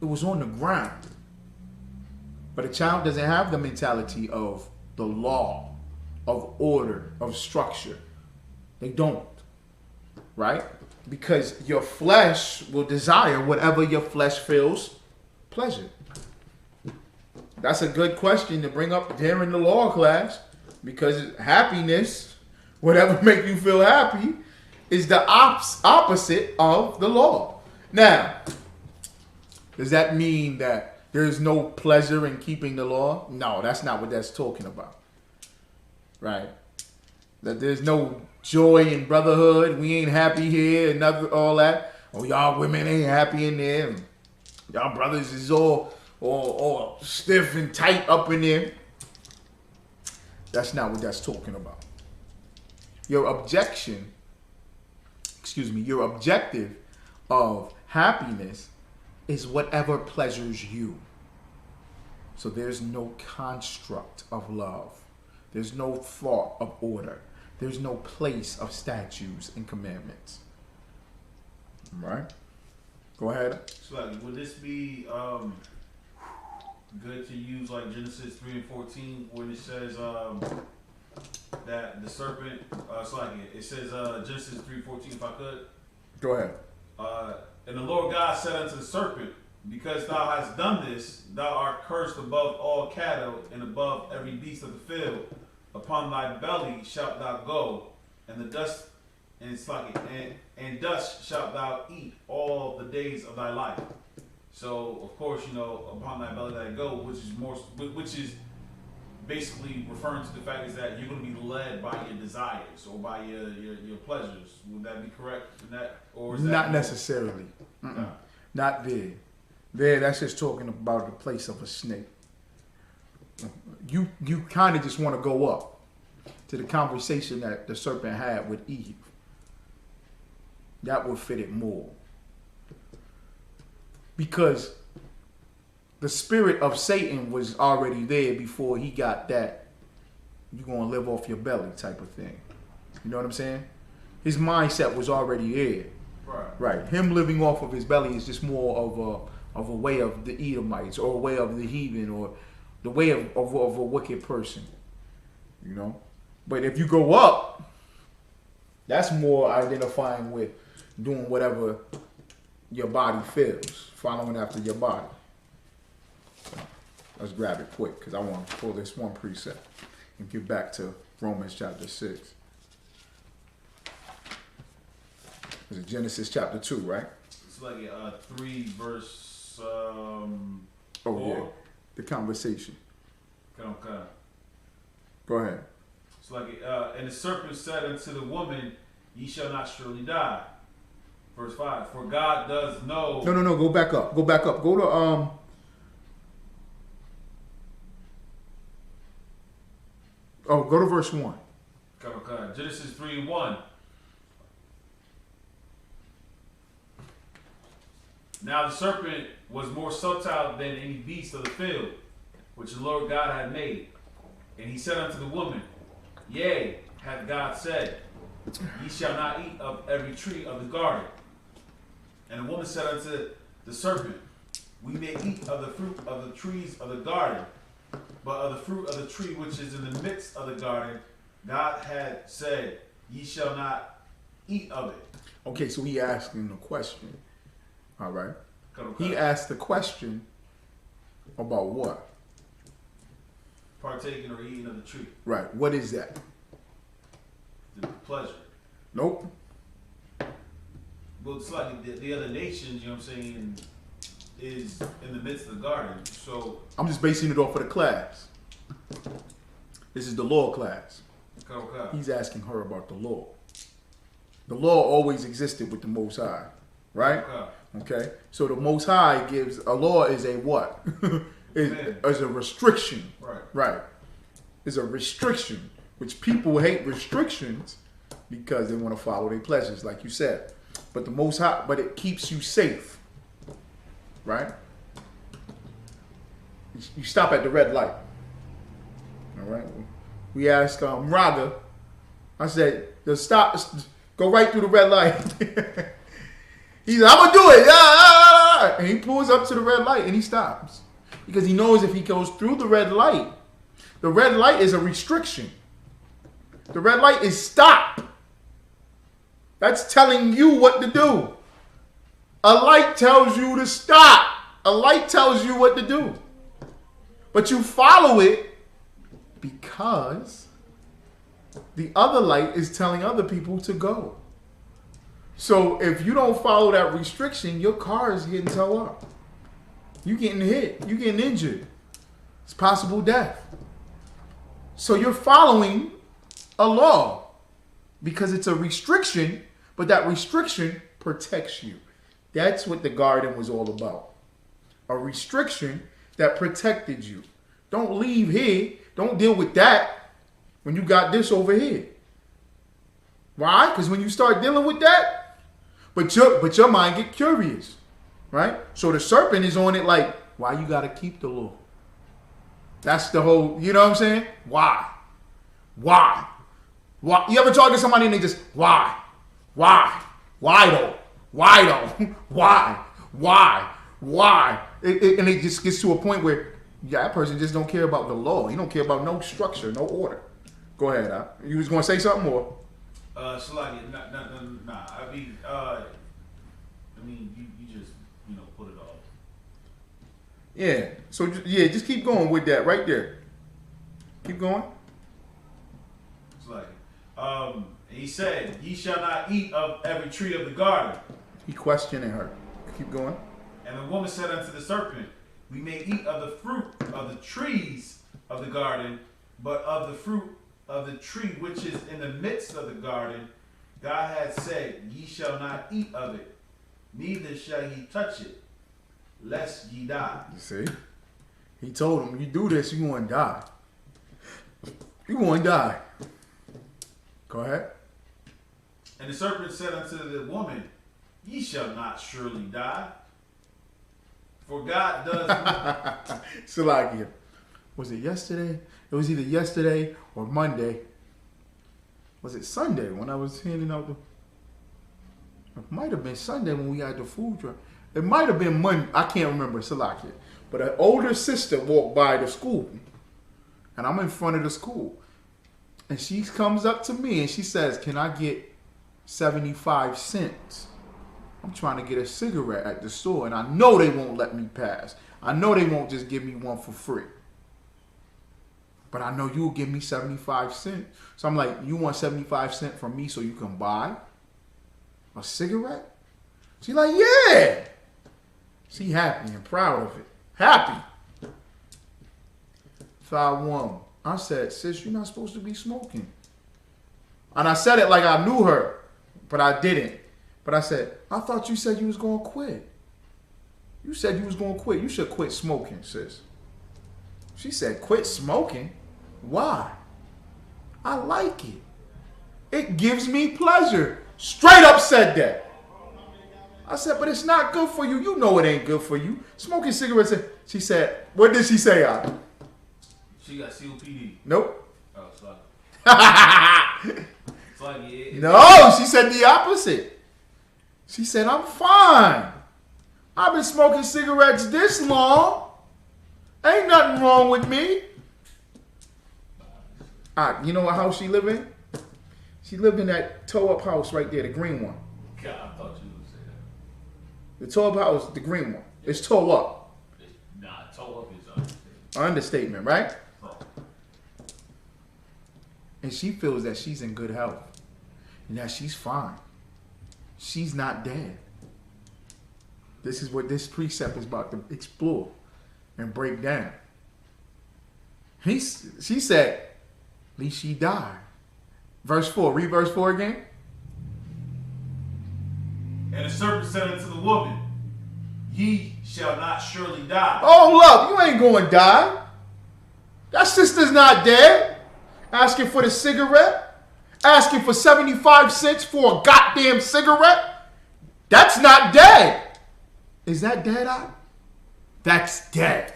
It was on the ground. But a child doesn't have the mentality of the law, of order, of structure. They don't. Right? Because your flesh will desire whatever your flesh feels pleasure. That's a good question to bring up during the law class, because happiness, whatever make you feel happy, is the opposite of the law. Now, does that mean that there's no pleasure in keeping the law? No, that's not what that's talking about. Right? That there's no joy in brotherhood. We ain't happy here and all that. Oh, y'all women ain't happy in there. Y'all brothers is all stiff and tight up in there. That's not what that's talking about. Your objective of happiness is whatever pleasures you. So there's no construct of love. There's no thought of order. There's no place of statutes and commandments. Right? Go ahead. So like, would this be good to use like Genesis 3:14 when it says that the serpent? So like it says Genesis 3:14. If I could. Go ahead. And the Lord God said unto the serpent, because thou hast done this, thou art cursed above all cattle and above every beast of the field. Upon thy belly shalt thou go, and the dust, and it's like and dust shalt thou eat all the days of thy life. So of course, you know, upon thy belly thy go, which is basically referring to the fact is that you're going to be led by your desires or by your pleasures. Would that be correct in that, or is that not necessarily? No. Not there. There, that's just talking about the place of a snake. You kind of just want to go up to the conversation that the serpent had with Eve. That would fit it more. Because the spirit of Satan was already there before he got that you're going to live off your belly type of thing. You know what I'm saying? His mindset was already there. Right. Him living off of his belly is just more of a way of the Edomites or a way of the heathen or the way of a wicked person. You know? But if you go up, that's more identifying with doing whatever your body feels, following after your body. So, let's grab it quick because I want to pull this one precept and get back to Romans chapter 6. Is it Genesis chapter 2, right? It's like 3 verse 4. Yeah, the conversation. Okay. Go ahead. It's like, and the serpent said unto the woman, ye shall not surely die. Verse 5, for God does know. No, go back up. Go to, go to verse 1. Okay. Genesis 3:1. Now the serpent was more subtle than any beast of the field, which the Lord God had made. And he said unto the woman, yea, hath God said, ye shall not eat of every tree of the garden. And the woman said unto the serpent, we may eat of the fruit of the trees of the garden, but of the fruit of the tree which is in the midst of the garden, God had said, ye shall not eat of it. Okay, so he asked him a question. All right. Okay. He asked the question about what? Partaking or eating of the tree. Right. What is that? The pleasure. Nope. Well, it's like the other nations, you know what I'm saying, is in the midst of the garden. So I'm just basing it off of the class. This is the law class. Okay. He's asking her about the law. The law always existed with the Most High, right? Okay. So the Most High gives a law is a what? is a restriction. Right. It's a restriction, which people hate restrictions because they want to follow their pleasures, like you said. But the Most High, but it keeps you safe, right? You stop at the red light. All right. We asked Raga. I said, stop. Go right through the red light. He said, I'm going to do it. Yeah. And he pulls up to the red light and he stops. Because he knows if he goes through the red light is a restriction. The red light is stop. That's telling you what to do. A light tells you to stop. A light tells you what to do. But you follow it because the other light is telling other people to go. So if you don't follow that restriction, your car is getting towed up. You're getting hit. You're getting injured. It's possible death. So you're following a law because it's a restriction, but that restriction protects you. That's what the garden was all about. A restriction that protected you. Don't leave here. Don't deal with that when you got this over here. Why? Because when you start dealing with that, But your mind get curious, right? So the serpent is on it like, why you got to keep the law? That's the whole, you know what I'm saying? Why? Why? Why? You ever talk to somebody and they just, why? Why? Why though? Why though? Why? Why? Why? And it just gets to a point where, yeah, that person just don't care about the law. He don't care about no structure, no order. Go ahead, you was going to say something more? Slightly, nah. You just, put it all. Yeah. So, yeah, just keep going with that right there. Keep going. Slightly. He said, ye shall not eat of every tree of the garden. He questioning her. Keep going. And the woman said unto the serpent, we may eat of the fruit of the trees of the garden, but of the fruit of the tree which is in the midst of the garden, God hath said, ye shall not eat of it, neither shall ye touch it, lest ye die. You see? He told him, you do this, you going to die. You going to die. Go ahead. And the serpent said unto the woman, ye shall not surely die. For God does... Salakia. Was it yesterday? It was either yesterday or Monday. Was it Sunday when I was handing out the... It might have been Sunday when we had the food truck. It might have been Monday. I can't remember, Salakia. But an older sister walked by the school. And I'm in front of the school. And she comes up to me and she says, can I get 75 cents? I'm trying to get a cigarette at the store, and I know they won't let me pass. I know they won't just give me one for free. But I know you'll give me 75 cents. So I'm like, you want 75 cents from me so you can buy a cigarette? She's like, yeah. She happy and proud of it. Happy. 5-1. I said, sis, you're not supposed to be smoking. And I said it like I knew her, but I didn't. But I said, I thought you said you was going to quit. You said you was going to quit. You should quit smoking, sis. She said, quit smoking? Why? I like it. It gives me pleasure. Straight up said that. I said, but it's not good for you. You know it ain't good for you. Smoking cigarettes. She said, what did she say, Adam? She got COPD. Nope. Oh, sorry. No, she said the opposite. She said, I'm fine. I've been smoking cigarettes this long. Ain't nothing wrong with me. You know what house she live in? She lived in that toe-up house right there, the green one. God, I thought you would say that. The toe-up house, the green one. It's toe-up. Nah, toe-up is understatement. Understatement, right? Oh. And she feels that she's in good health. And that she's fine. She's not dead. This is what this precept is about to explore and break down. She said, at least she died. Verse 4. Read verse 4 again. And the serpent said unto the woman, ye shall not surely die. Oh, look, you ain't going to die. That sister's not dead. Asking for the cigarette. Asking for 75 cents for a goddamn cigarette. That's not dead. Is that dead eye? That's dead.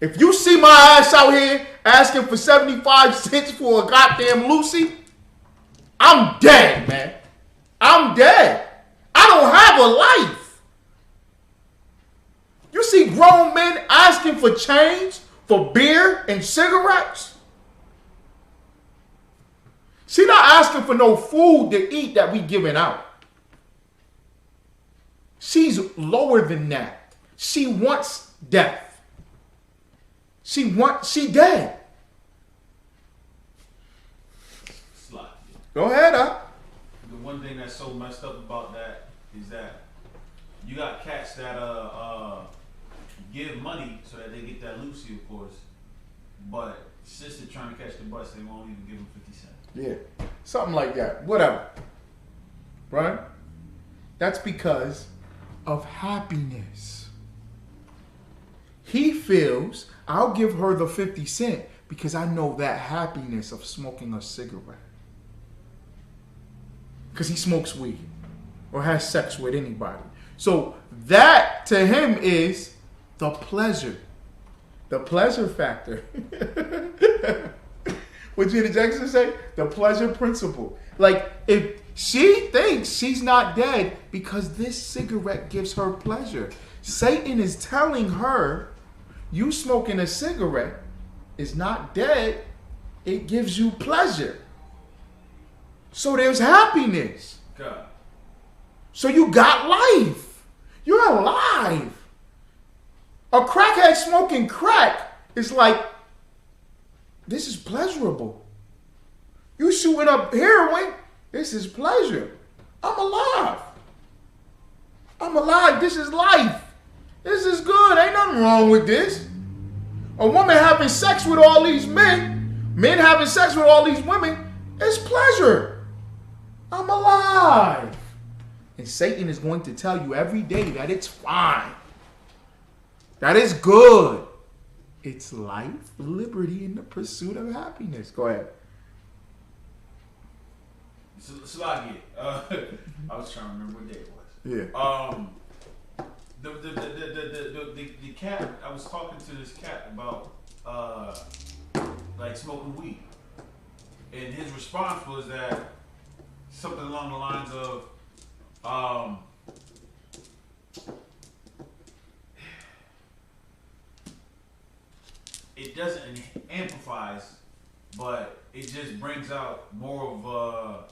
If you see my ass out here asking for 75 cents for a goddamn Lucy, I'm dead, man. I'm dead. I don't have a life. You see grown men asking for change for beer and cigarettes? She not asking for no food to eat that we giving out. She's lower than that. She wants death. She dead. Slot. Go ahead, The one thing that's so messed up about that is that you got cats that give money so that they get that Lucy, of course, but sister trying to catch the bus, they won't even give them 50 cents. Yeah, something like that. Whatever. Right? That's because of happiness. He feels, I'll give her the 50 cents because I know that happiness of smoking a cigarette. because he smokes weed or has sex with anybody. So that to him is the pleasure factor. What Janet Jackson say? The pleasure principle. Like, if she thinks she's not dead because this cigarette gives her pleasure, Satan is telling her, you smoking a cigarette is not dead. It gives you pleasure. So there's happiness. God. So you got life. You're alive. A crackhead smoking crack is like, this is pleasurable. You shooting up heroin, this is pleasure. I'm alive. I'm alive. This is life. This is good. Ain't nothing wrong with this. A woman having sex with all these men having sex with all these women, is pleasure. I'm alive. And Satan is going to tell you every day that it's fine. That is good. It's life, liberty, and the pursuit of happiness. Go ahead. Slagi. I was trying to remember what day it was. Yeah. The cat. I was talking to this cat about like smoking weed, and his response was that something along the lines of it doesn't amplifies, but it just brings out more of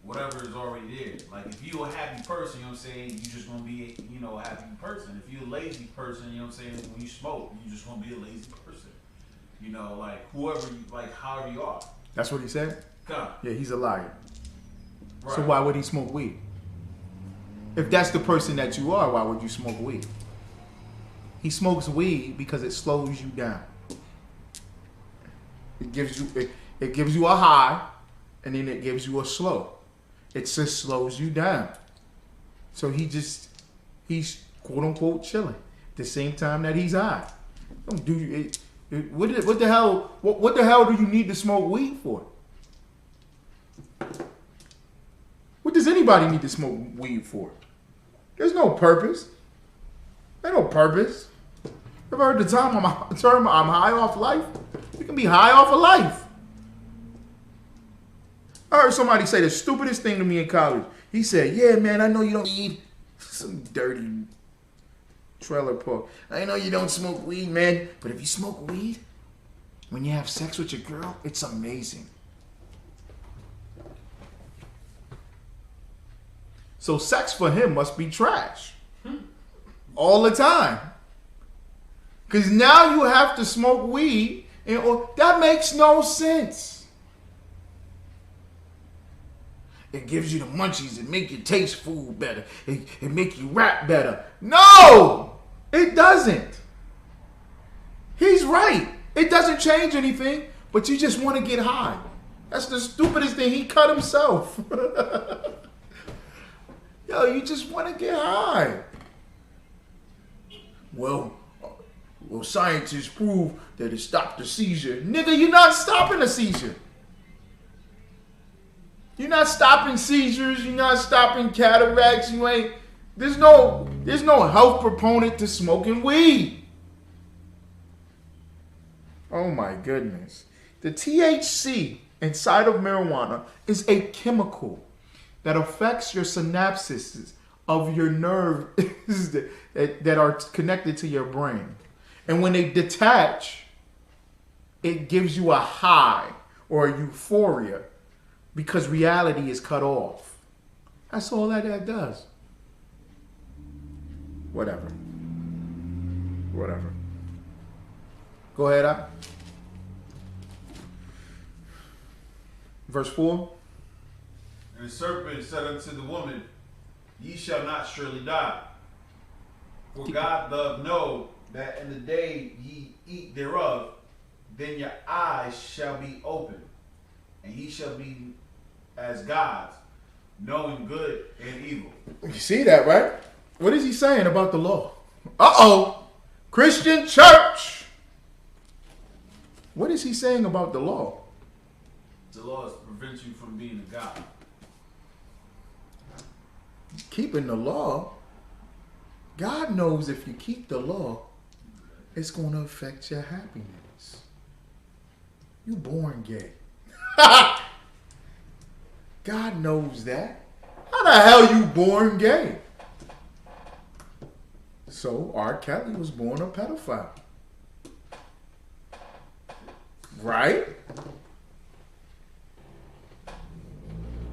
whatever is already there. Like, if you're a happy person, you know what I'm saying, you just gonna be, you know, a happy person. If you're a lazy person, you know what I'm saying, when you smoke, you just gonna be a lazy person. You know, like, whoever you, like, however you are. That's what he said? God. Yeah, he's a liar. Right. So why would he smoke weed? If that's the person that you are, why would you smoke weed? He smokes weed because it slows you down. It gives you a high, and then it gives you a slow. It just slows you down. So he's quote unquote chilling at the same time that he's high. Don't do it. What the hell do you need to smoke weed for? What does anybody need to smoke weed for? There's no purpose. There's no purpose. Ever heard the term I'm high off life? You can be high off of life. I heard somebody say the stupidest thing to me in college. He said, yeah, man, I know you don't need some dirty trailer park. I know you don't smoke weed, man, but if you smoke weed, when you have sex with your girl, it's amazing. So sex for him must be trash. All the time. Because now you have to smoke weed. That makes no sense. It gives you the munchies. It make you taste food better. It make you rap better. No! It doesn't. He's right. It doesn't change anything, but you just want to get high. That's the stupidest thing. He cut himself. Yo, you just want to get high. Well, scientists prove that it stopped the seizure. Nigga, you're not stopping a seizure. You're not stopping seizures. You're not stopping cataracts. There's no health proponent to smoking weed. Oh my goodness. The THC inside of marijuana is a chemical that affects your synapses of your nerves that are connected to your brain. And when they detach, it gives you a high or a euphoria because reality is cut off. That's all that does. Whatever. Go ahead, Al. Verse 4. And the serpent said unto the woman, ye shall not surely die. For God doth know that in the day ye eat thereof, then your eyes shall be opened, and ye shall be as gods, knowing good and evil. You see that, right? What is he saying about the law? Uh-oh. Christian church. What is he saying about the law? The law prevents you from being a god. keeping the law. God knows if you keep the law, it's going to affect your happiness. You born gay. God knows that. How the hell you born gay? So R.Kelly was born a pedophile. Right?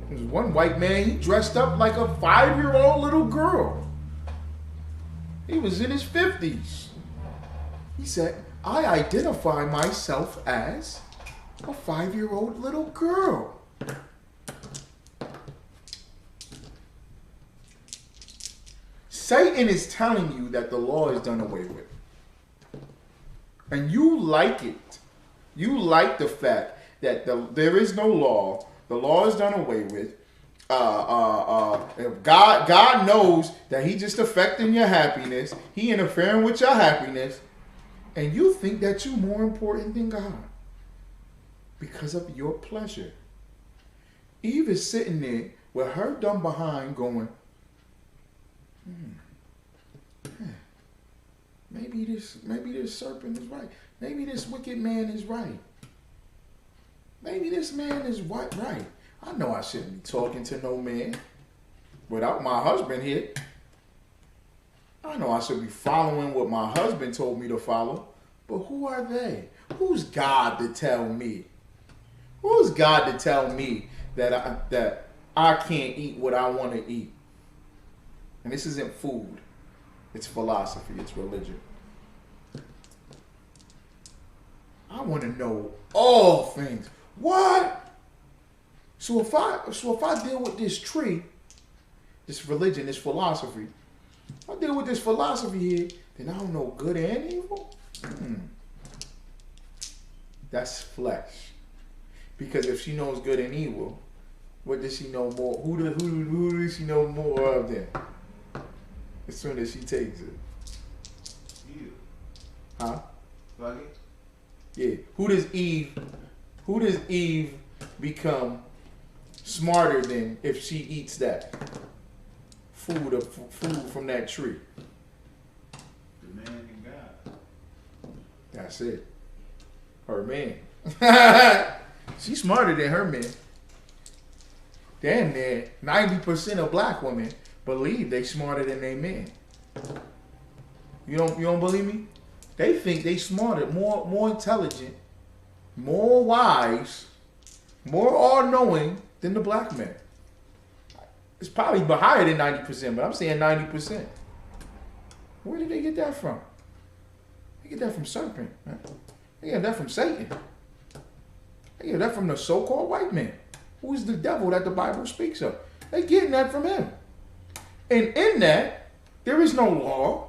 There's one white man, he dressed up like a 5-year-old little girl. He was in his 50s. He said, I identify myself as a 5-year-old little girl. Satan is telling you that the law is done away with. And you like it. You like the fact that there is no law. The law is done away with. God knows that He just affecting your happiness. He interfering with your happiness. And you think that you're more important than God because of your pleasure. Eve is sitting there with her dumb behind going, maybe this serpent is right. Maybe this wicked man is right. Maybe this man is right. I know I shouldn't be talking to no man without my husband here. I know I should be following what my husband told me to follow. But who are they? Who's God to tell me? Who's God to tell me that I can't eat what I want to eat? And this isn't food. It's philosophy. It's religion. I want to know all things. What? So if I deal with this tree, this religion, this philosophy, I deal with this philosophy here, then I don't know good and evil? That's flesh. Because if she knows good and evil, what does she know more? Who does she know more of then? As soon as she takes it. You. Huh? Buggy? Yeah. Who does Eve become smarter than if she eats that food from that tree? The man and God. That's it. Her man. She's smarter than her man. Damn near 90% of black women believe they smarter than their men. You don't believe me? They think they smarter, more intelligent, more wise, more all-knowing than the black man. It's probably higher than 90%, but I'm saying 90%. Where did they get that from? They get that from serpent, man. They get that from Satan. They get that from the so-called white man, who is the devil that the Bible speaks of. They getting that from him. And in that, there is no law.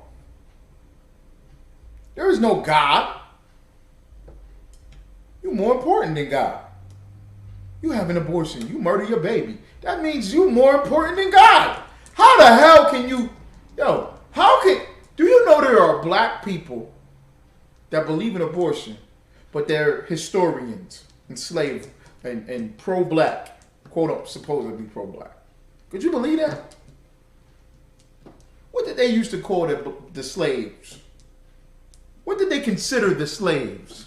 There is no God. You're more important than God. You have an abortion. You murder your baby. That means you're more important than God. How the hell can you... Do you know there are black people that believe in abortion, but they're historians and slave and pro-black, quote, supposedly pro-black? Could you believe that? What did they used to call the slaves? What did they consider the slaves?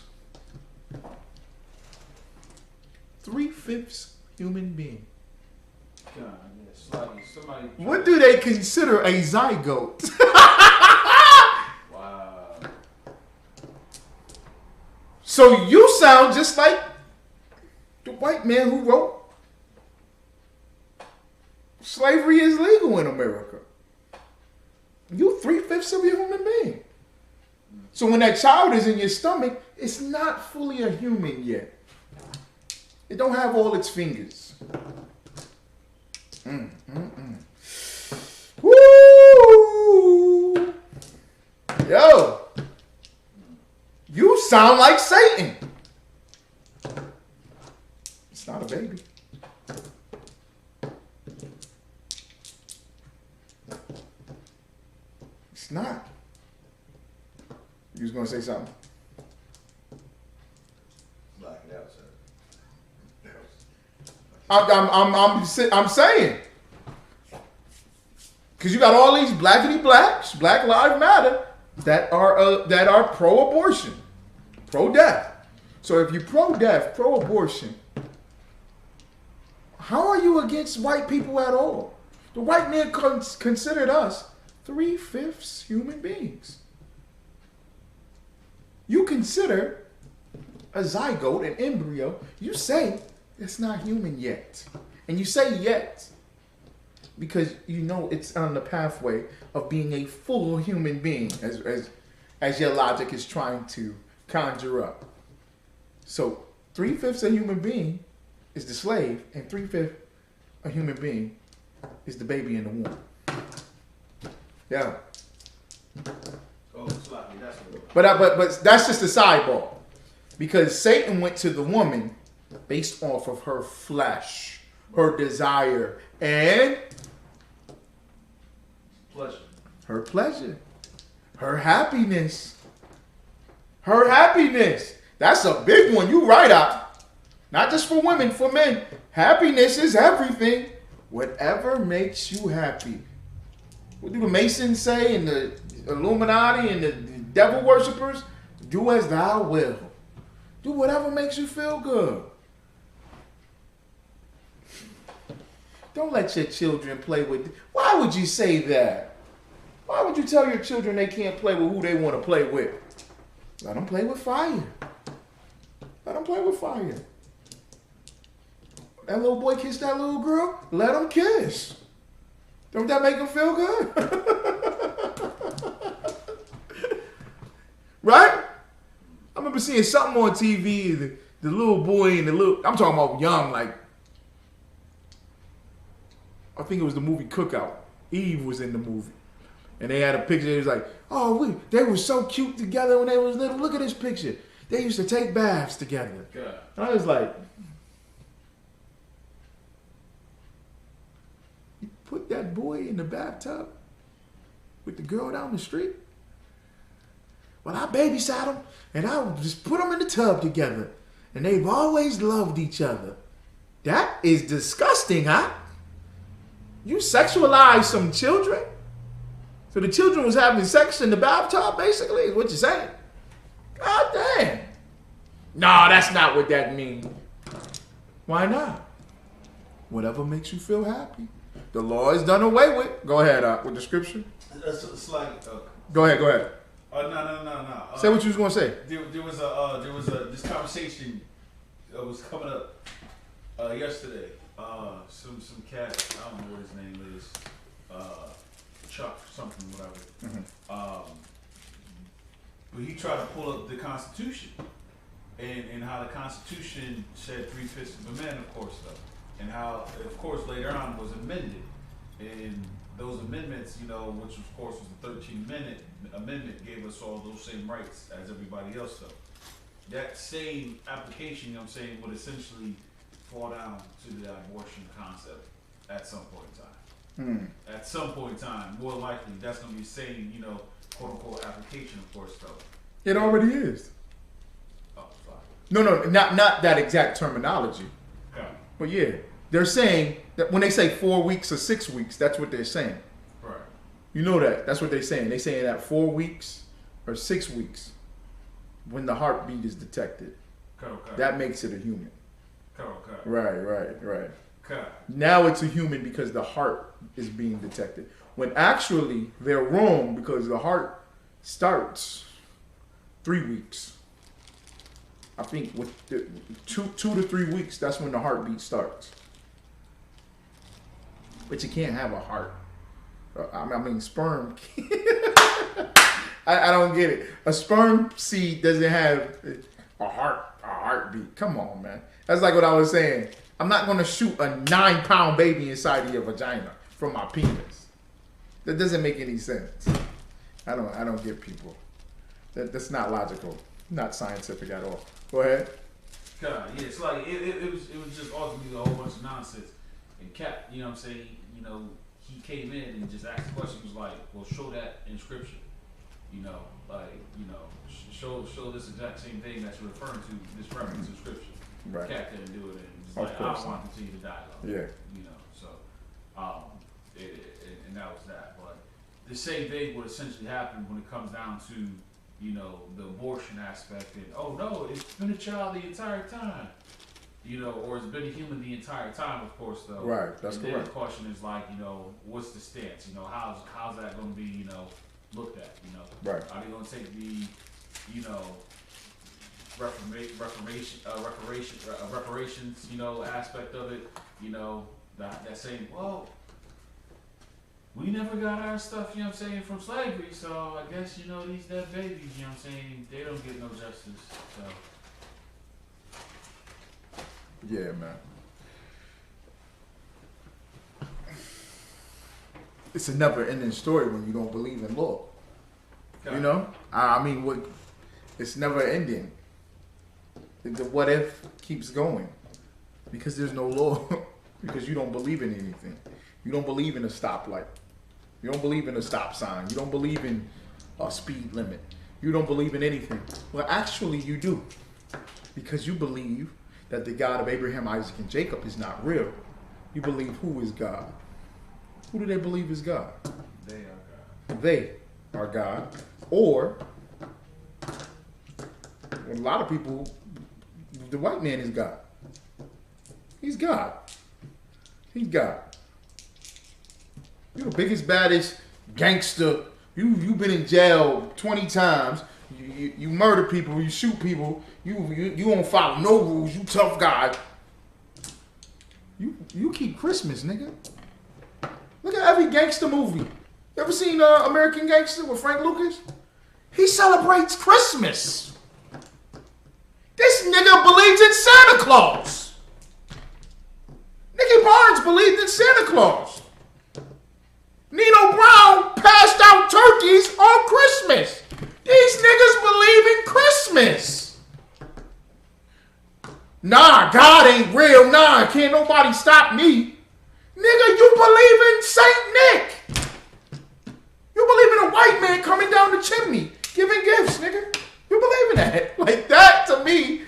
3/5 human being. God, yeah, somebody. What do they consider a zygote? Wow. So you sound just like the white man who wrote slavery is legal in America. You 3/5 of a human being. So when that child is in your stomach, it's not fully a human yet. It don't have all its fingers. Woo! Yo! You sound like Satan. It's not a baby. It's not. You was gonna say something? Black it out, sir. I'm saying. Because you got all these blackity blacks, Black Lives Matter, that are pro-abortion, pro-death. So if you're pro-death, pro-abortion, how are you against white people at all? The white man considered us 3/5 human beings. You consider a zygote, an embryo, you say it's not human yet. And you say yet because you know it's on the pathway of being a full human being, as your logic is trying to conjure up. So 3/5 a human being is the slave, and 3/5 a human being is the baby in the womb. Yeah. Oh, sloppy. That's what. But that's just a sidebar, because Satan went to the woman based off of her flesh, her desire, and Pleasure. her pleasure, her happiness. Her happiness. That's a big one. You right out. Not just for women, for men. Happiness is everything. Whatever makes you happy. What do the Masons say, and the Illuminati and the devil worshippers? Do as thou will. Do whatever makes you feel good. Don't let your children play with... Why would you say that? Why would you tell your children they can't play with who they want to play with? Let them play with fire. Let them play with fire. That little boy kissed that little girl, let him kiss. Don't that make him feel good? Right? I remember seeing something on TV, the little boy and the little... I'm talking about young, like... I think it was the movie Cookout. Eve was in the movie. And they had a picture. It was like, oh, they were so cute together when they was little. Look at this picture. They used to take baths together. God. And I was like, you put that boy in the bathtub with the girl down the street? Well, I babysat them, and I would just put them in the tub together. And they've always loved each other. That is disgusting, huh? You sexualize some children? So the children was having sex in the bathtub, basically, is what you're saying? God damn. No, that's not what that means. Why not? Whatever makes you feel happy. The law is done away with. Go ahead, with the scripture. It's like. Go ahead. No. Say what you was gonna say. There was this conversation that was coming up yesterday. Some cat, I don't know what his name is, Chuck something, whatever. Mm-hmm. But he tried to pull up the Constitution and how the Constitution said 3/5 of the men, of course, though, and how, of course, later on was amended, and those amendments, you know, which of course was the 13th Amendment, gave us all those same rights as everybody else, though. That same application, you know what I'm saying, would essentially fall down to the abortion concept at some point in time. At some point in time, more likely, that's going to be the same, you know, quote unquote application, of course, though. It already is. Oh, sorry. No, not that exact terminology. Okay. But yeah, they're saying that when they say 4 weeks or 6 weeks, that's what they're saying. Right. You know that. That's what they're saying. They're saying that 4 weeks or 6 weeks when the heartbeat is detected. Okay. That makes it a human. Okay. Right. Okay. Now it's a human because the heart is being detected. When actually they're wrong because the heart starts 3 weeks. I think with 2 to 3 weeks, that's when the heartbeat starts. But you can't have a heart. I mean, sperm. I don't get it. A sperm seed doesn't have a heartbeat. Come on, man. That's like what I was saying. I'm not going to shoot a 9-pound baby inside of your vagina from my penis. That doesn't make any sense. I don't get people. That's not logical. Not scientific at all. Go ahead. God, yeah, it's like it was just ultimately a whole bunch of nonsense. And Cap, you know what I'm saying, you know, he came in and just asked the question, was like, well, show that in scripture. You know, like, you know, show this exact same thing that you're referring to, this reference in scripture. Right. Cap didn't do it, and just like, I don't want to continue the dialogue. Yeah. You know, so and and that was that. But the same thing would essentially happen when it comes down to, you know, the abortion aspect. And oh no, it's been a child the entire time. You know, or it's been a human the entire time, of course, though. Right, that's and then correct. the question is like, you know, what's the stance? You know, how's that going to be, you know, looked at? You know, Right. Are they going to take the, you know, reparations, you know, aspect of it? You know, that saying, well, we never got our stuff, you know what I'm saying, from slavery, so I guess, you know, these dead babies, you know what I'm saying, they don't get no justice. So. Yeah, man. It's a never-ending story when you don't believe in law. Okay. You know, I mean, it's never ending. The what if keeps going because there's no law. Because you don't believe in anything. You don't believe in a stoplight. You don't believe in a stop sign. You don't believe in a speed limit. You don't believe in anything. Well, actually, you do, because you believe that the God of Abraham, Isaac, and Jacob is not real. You believe who is God? Who do they believe is God? They are God. They are God. Or, a lot of people, the white man is God. He's God. He's God. You're the biggest, baddest gangster. You've been in jail 20 times. You murder people. You shoot people. You don't follow no rules. You tough guy. You keep Christmas, nigga. Look at every gangster movie. You ever seen American Gangster with Frank Lucas? He celebrates Christmas. This nigga believes in Santa Claus. Nicky Barnes believed in Santa Claus. Nino Brown passed out turkeys on Christmas. These niggas believe in Christmas. Nah, God ain't real. Nah, can't nobody stop me. Nigga, you believe in Saint Nick. You believe in a white man coming down the chimney giving gifts, nigga. You believe in that. Like that, to me.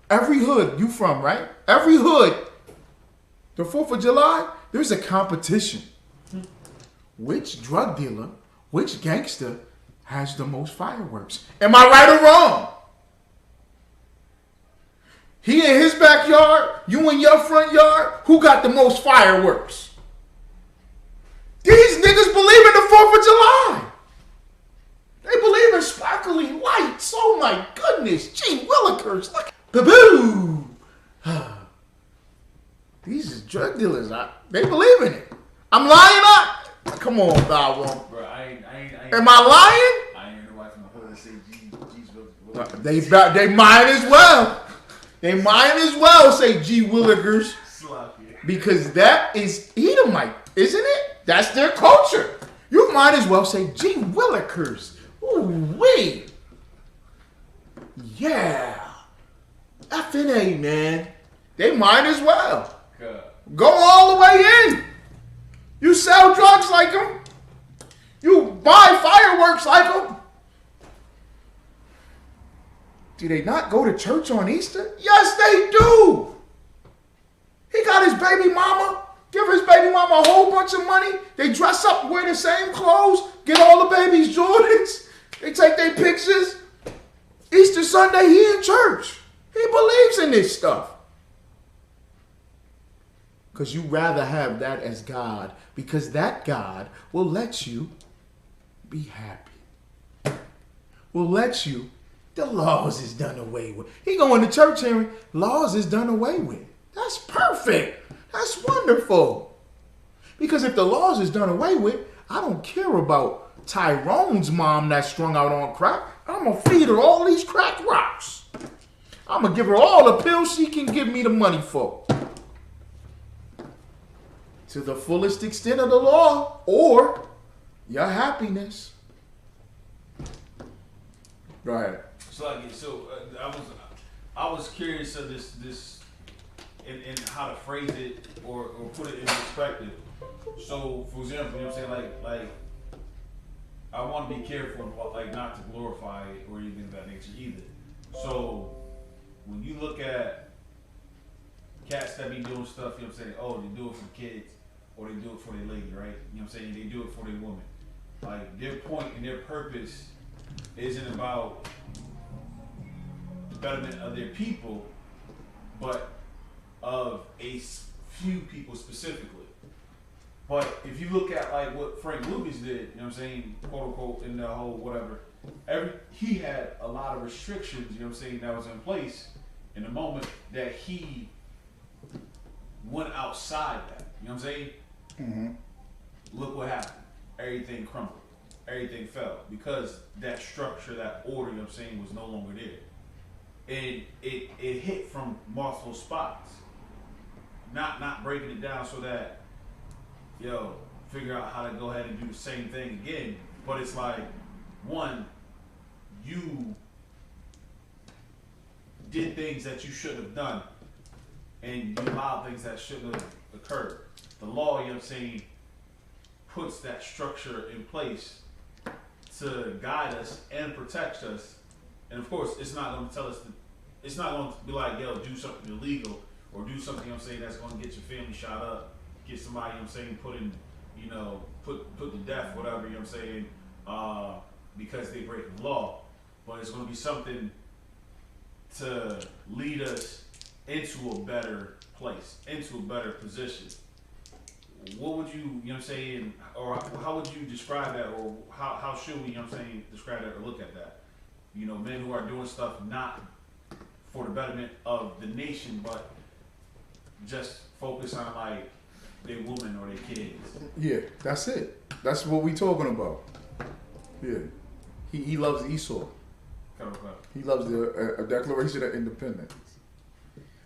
Every hood you from, right? Every hood. The 4th of July, there's a competition. Which drug dealer, which gangster has the most fireworks? Am I right or wrong? He in his backyard, you in your front yard, who got the most fireworks? These niggas believe in the 4th of July. They believe in sparkly lights. Oh my goodness. Gee willikers. Look. Boo-boo. These is drug dealers. They believe in it. I'm lying up. Come on, Bow. Bro, I ain't. Am I lying? I ain't heard nobody from the hood that say G's will. They might as well. They might as well say G Willikers. Because that is Edomite, isn't it? That's their culture. You might as well say G Willikers. Ooh wee. Yeah. FNA, man. They might as well. Go all the way in. You sell drugs like them. You buy fireworks like them. Do they not go to church on Easter? Yes, they do. He got his baby mama. Give his baby mama a whole bunch of money. They dress up, wear the same clothes, get all the babies Jordans. They take their pictures. Easter Sunday, he in church. He believes in this stuff. Because you rather have that as God, because that God will let you be happy. Will let you, the laws is done away with. He going to church hearing, laws is done away with. That's perfect. That's wonderful. Because if the laws is done away with, I don't care about Tyrone's mom that's strung out on crack. I'm going to feed her all these crack rocks. I'm going to give her all the pills she can give me the money for. To the fullest extent of the law, or your happiness. Go ahead. So I was curious of this and how to phrase it or put it in perspective. So, for example, you know what I'm saying, like I want to be careful, like not to glorify it or anything of that nature either. So, when you look at cats that be doing stuff, you know what I'm saying? Oh, they do it for kids, or they do it for their lady, right? You know what I'm saying? They do it for their woman. Like, their point and their purpose isn't about the betterment of their people, but of a few people specifically. But if you look at like what Frank Lucas did, you know what I'm saying, quote unquote, in the whole whatever, he had a lot of restrictions, you know what I'm saying, that was in place in the moment that he went outside that. You know what I'm saying? Mm-hmm. Look what happened. Everything crumbled. Everything fell. Because that structure, that order, you know what I'm saying, was no longer there. And it hit from multiple spots. Not breaking it down so that, figure out how to go ahead and do the same thing again. But it's like, one, you did things that you shouldn't have done, and you allowed things that shouldn't have occurred. The law, you know what I'm saying, puts that structure in place to guide us and protect us. And of course, it's not going to tell us, it's not going to be like, do something illegal or do something, you know what I'm saying, that's going to get your family shot up, get somebody, you know what I'm saying, put in, put to death, whatever, you know what I'm saying, because they break the law. But it's going to be something to lead us into a better place, into a better position. What would you know what I'm saying, or how would you describe that, or how should we, you know what I'm saying, describe that or look at that? Men who are doing stuff not for the betterment of the nation, but just focus on like their woman or their kids. Yeah, that's it. That's what we talking about. Yeah. He loves Esau. He loves the Declaration of Independence.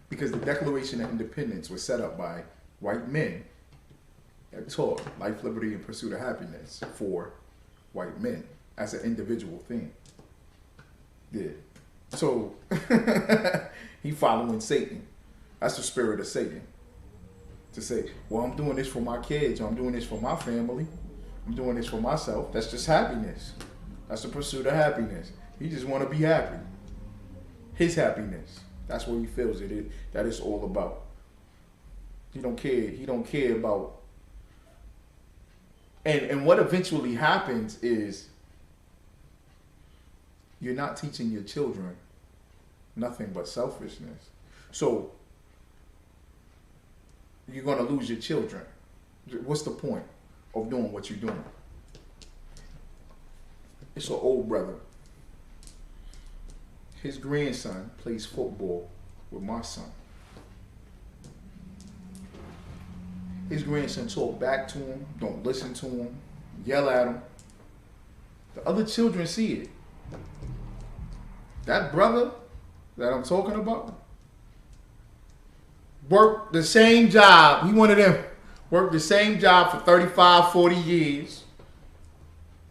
Because the Declaration of Independence was set up by white men that taught life, liberty, and pursuit of happiness for white men as an individual thing. Yeah. So, he following Satan. That's the spirit of Satan. To say, well, I'm doing this for my kids, or I'm doing this for my family, I'm doing this for myself. That's just happiness. That's the pursuit of happiness. He just want to be happy. His happiness. That's what he feels that it's all about. He don't care. He don't care about. And what eventually happens is you're not teaching your children nothing but selfishness. So you're going to lose your children. What's the point of doing what you're doing? It's an old brother. His grandson plays football with my son. His grandson talk back to him, don't listen to him, yell at him. The other children see it. That brother that I'm talking about worked the same job. He one of them. Worked the same job for 35, 40 years.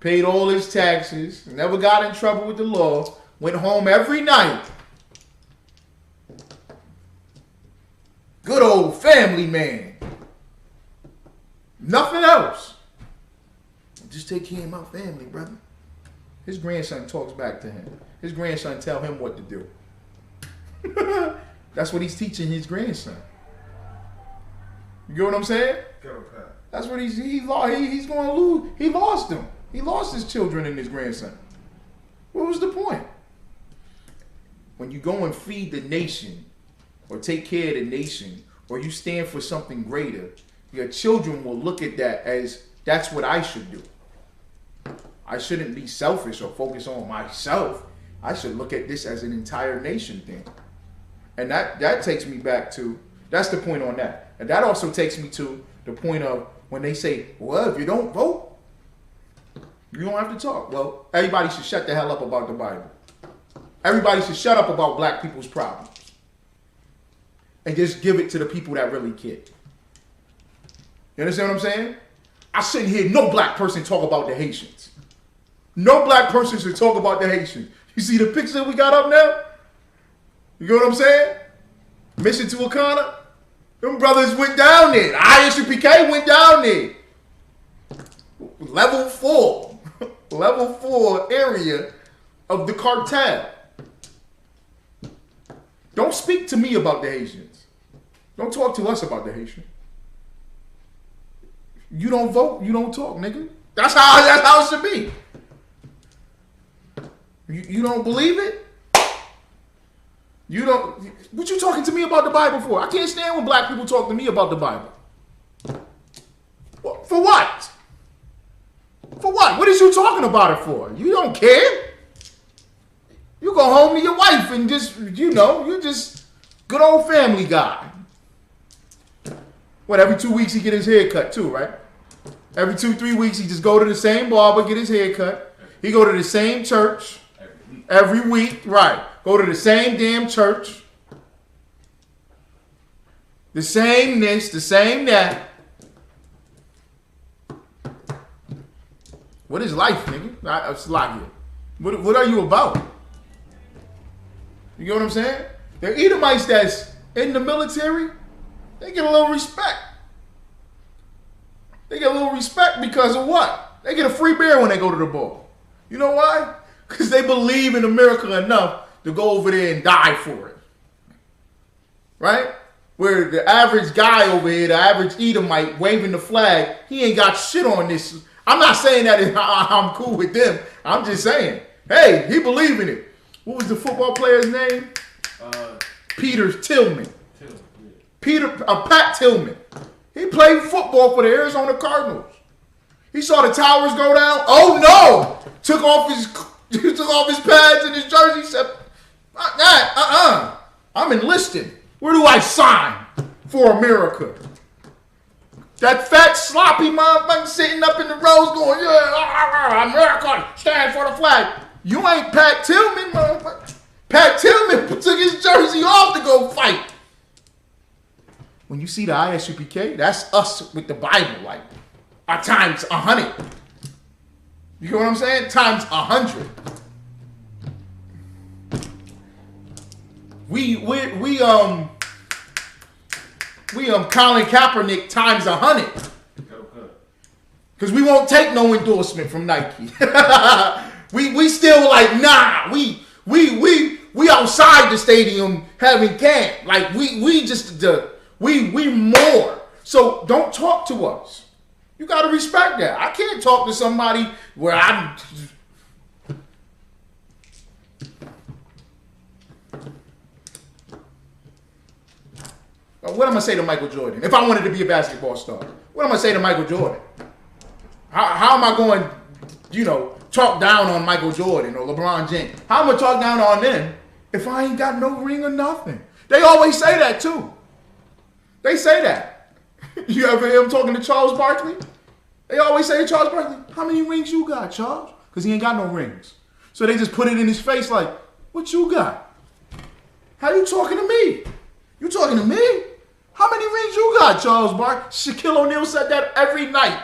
Paid all his taxes. Never got in trouble with the law. Went home every night. Good old family man. Nothing else. Just take care of my family, brother. His grandson talks back to him. His grandson tell him what to do. That's what he's teaching his grandson. You get what I'm saying? That's what he's going to lose. He lost them. He lost his children and his grandson. What was the point? When you go and feed the nation, or take care of the nation, or you stand for something greater, your children will look at that as, that's what I should do. I shouldn't be selfish or focus on myself. I should look at this as an entire nation thing. And that takes me back to, that's the point on that. And that also takes me to the point of when they say, well, if you don't vote, you don't have to talk. Well, everybody should shut the hell up about the Bible. Everybody should shut up about black people's problems. And just give it to the people that really care. You understand what I'm saying? I shouldn't hear no black person talk about the Haitians. No black person should talk about the Haitians. You see the picture we got up now? You get what I'm saying? Mission to Wakanda. Them brothers went down there. The ISUPK went down there. Level 4. Level 4 area of the cartel. Don't speak to me about the Haitians. Don't talk to us about the Haitian. You don't vote, you don't talk, nigga. That's how it should be. You don't believe it? You don't. What you talking to me about the Bible for? I can't stand when black people talk to me about the Bible. For what? For what? What is you talking about it for? You don't care. You go home to your wife and just, you just good old family guy. What, every 2 weeks he get his hair cut too, right? Every 2-3 weeks he just go to the same barber, get his hair cut. He go to the same church every week, right? Go to the same damn church. The same this, the same that. What is life, nigga? It's a lot here. What are you about? You get what I'm saying? The Edomites that's in the military, they get a little respect. They get a little respect because of what? They get a free beer when they go to the ball. You know why? Because they believe in America enough to go over there and die for it. Right? Where the average guy over here, the average Edomite waving the flag, he ain't got shit on this. I'm not saying that I'm cool with them. I'm just saying, hey, he believe in it. What was the football player's name? Peter Tillman. Pat Tillman. He played football for the Arizona Cardinals. He saw the towers go down. Oh no! Took off his pads and his jersey. Said, I'm enlisted. Where do I sign for America? That fat sloppy motherfucker sitting up in the rows going, yeah, America, stand for the flag. You ain't Pat Tillman, motherfucker. Pat Tillman took his jersey off to go fight. When you see the ISUPK, that's us with the Bible, like, our times 100. You know what I'm saying? Times 100. We Colin Kaepernick times 100. Because we won't take no endorsement from Nike. we still like, nah, we outside the stadium having camp. Like we more. So don't talk to us. You gotta respect that. I can't talk to somebody where I'm. What am I gonna say to Michael Jordan if I wanted to be a basketball star? What am I gonna say to Michael Jordan? How am I going, talk down on Michael Jordan or LeBron James? How am I gonna talk down on them if I ain't got no ring or nothing? They always say that too. They say that. You ever hear them talking to Charles Barkley? They always say to Charles Barkley, how many rings you got, Charles? Because he ain't got no rings. So they just put it in his face like, what you got? How you talking to me? You talking to me? How many rings you got, Charles Barkley? Shaquille O'Neal said that every night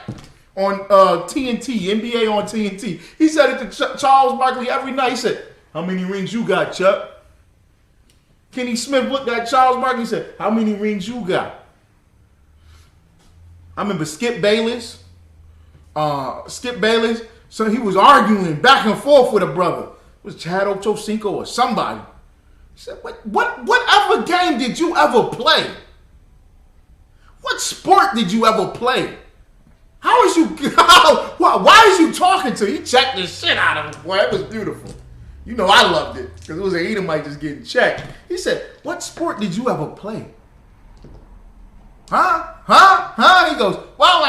on TNT, NBA on TNT. He said it to Charles Barkley every night. He said, how many rings you got, Chuck? Kenny Smith looked at Charles Barkley and said, how many rings you got? I remember Skip Bayless. So he was arguing back and forth with a brother. It was Chad Ochocinco or somebody. He said, whatever game did you ever play? What sport did you ever play? Why is you talking to? He checked the shit out of him. Boy, it was beautiful. I loved it because it was an Edomite just getting checked. He said, what sport did you ever play? Huh? He goes, well,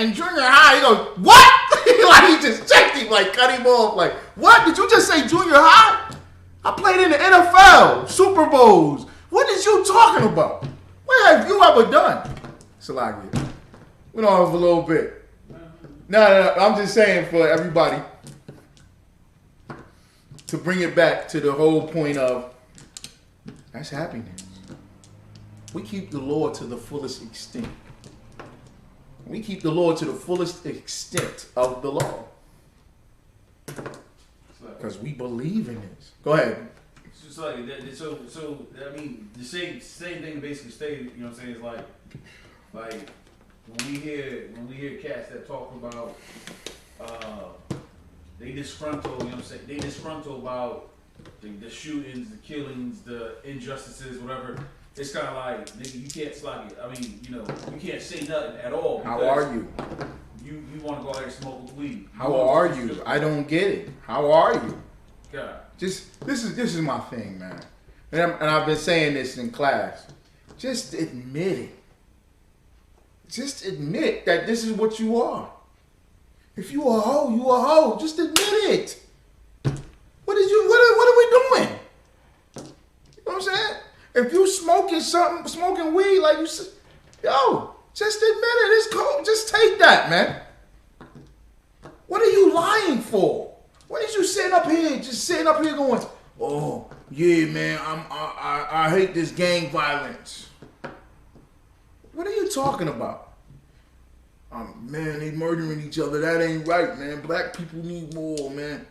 in junior high. He goes, what? Like he just checked him, like cut him off. Like, what? Did you just say junior high? I played in the NFL, Super Bowls. What is you talking about? What have you ever done? Salagi. We don't have a little bit. No, I'm just saying for everybody to bring it back to the whole point of that's happiness. We keep the Lord to the fullest extent. We keep the Lord to the fullest extent of the law. Because we believe in this. Go ahead. It's just like that. So I mean, the same thing basically stated. You know what I'm saying? It's like when we hear cats that talk about they disgruntled. You know what I'm saying? They disgruntled about the shootings, the killings, the injustices, whatever. it's kind of like, nigga, you can't slug it. I mean, you know, you can't say nothing at all. How are you? You want to go ahead and smoke weed. How are you? I don't get it. How are you? God. Just this is my thing, man. And I've been saying this in class. Just admit it. Just admit that this is what you are. If you a hoe, you a hoe. Just admit it. What are we doing? You know what I'm saying? If you smoking weed like you said, yo, just admit it. It's cool. Just take that, man. What are you lying for? What is you sitting up here going, oh, yeah, man, I hate this gang violence. What are you talking about? Man, they murdering each other. That ain't right, man. Black people need more, man.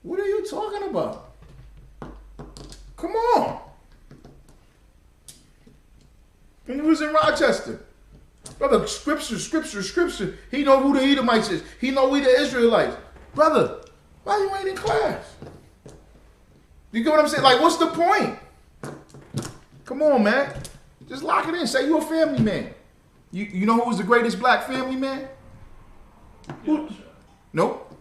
What are you talking about? Come on. And he was in Rochester. Brother, scripture. He know who the Edomites is. He know we the Israelites. Brother, why you ain't in class? You get what I'm saying? Like, what's the point? Come on, man. Just lock it in. Say you a family man. You know who was the greatest black family man? Yeah, Nope.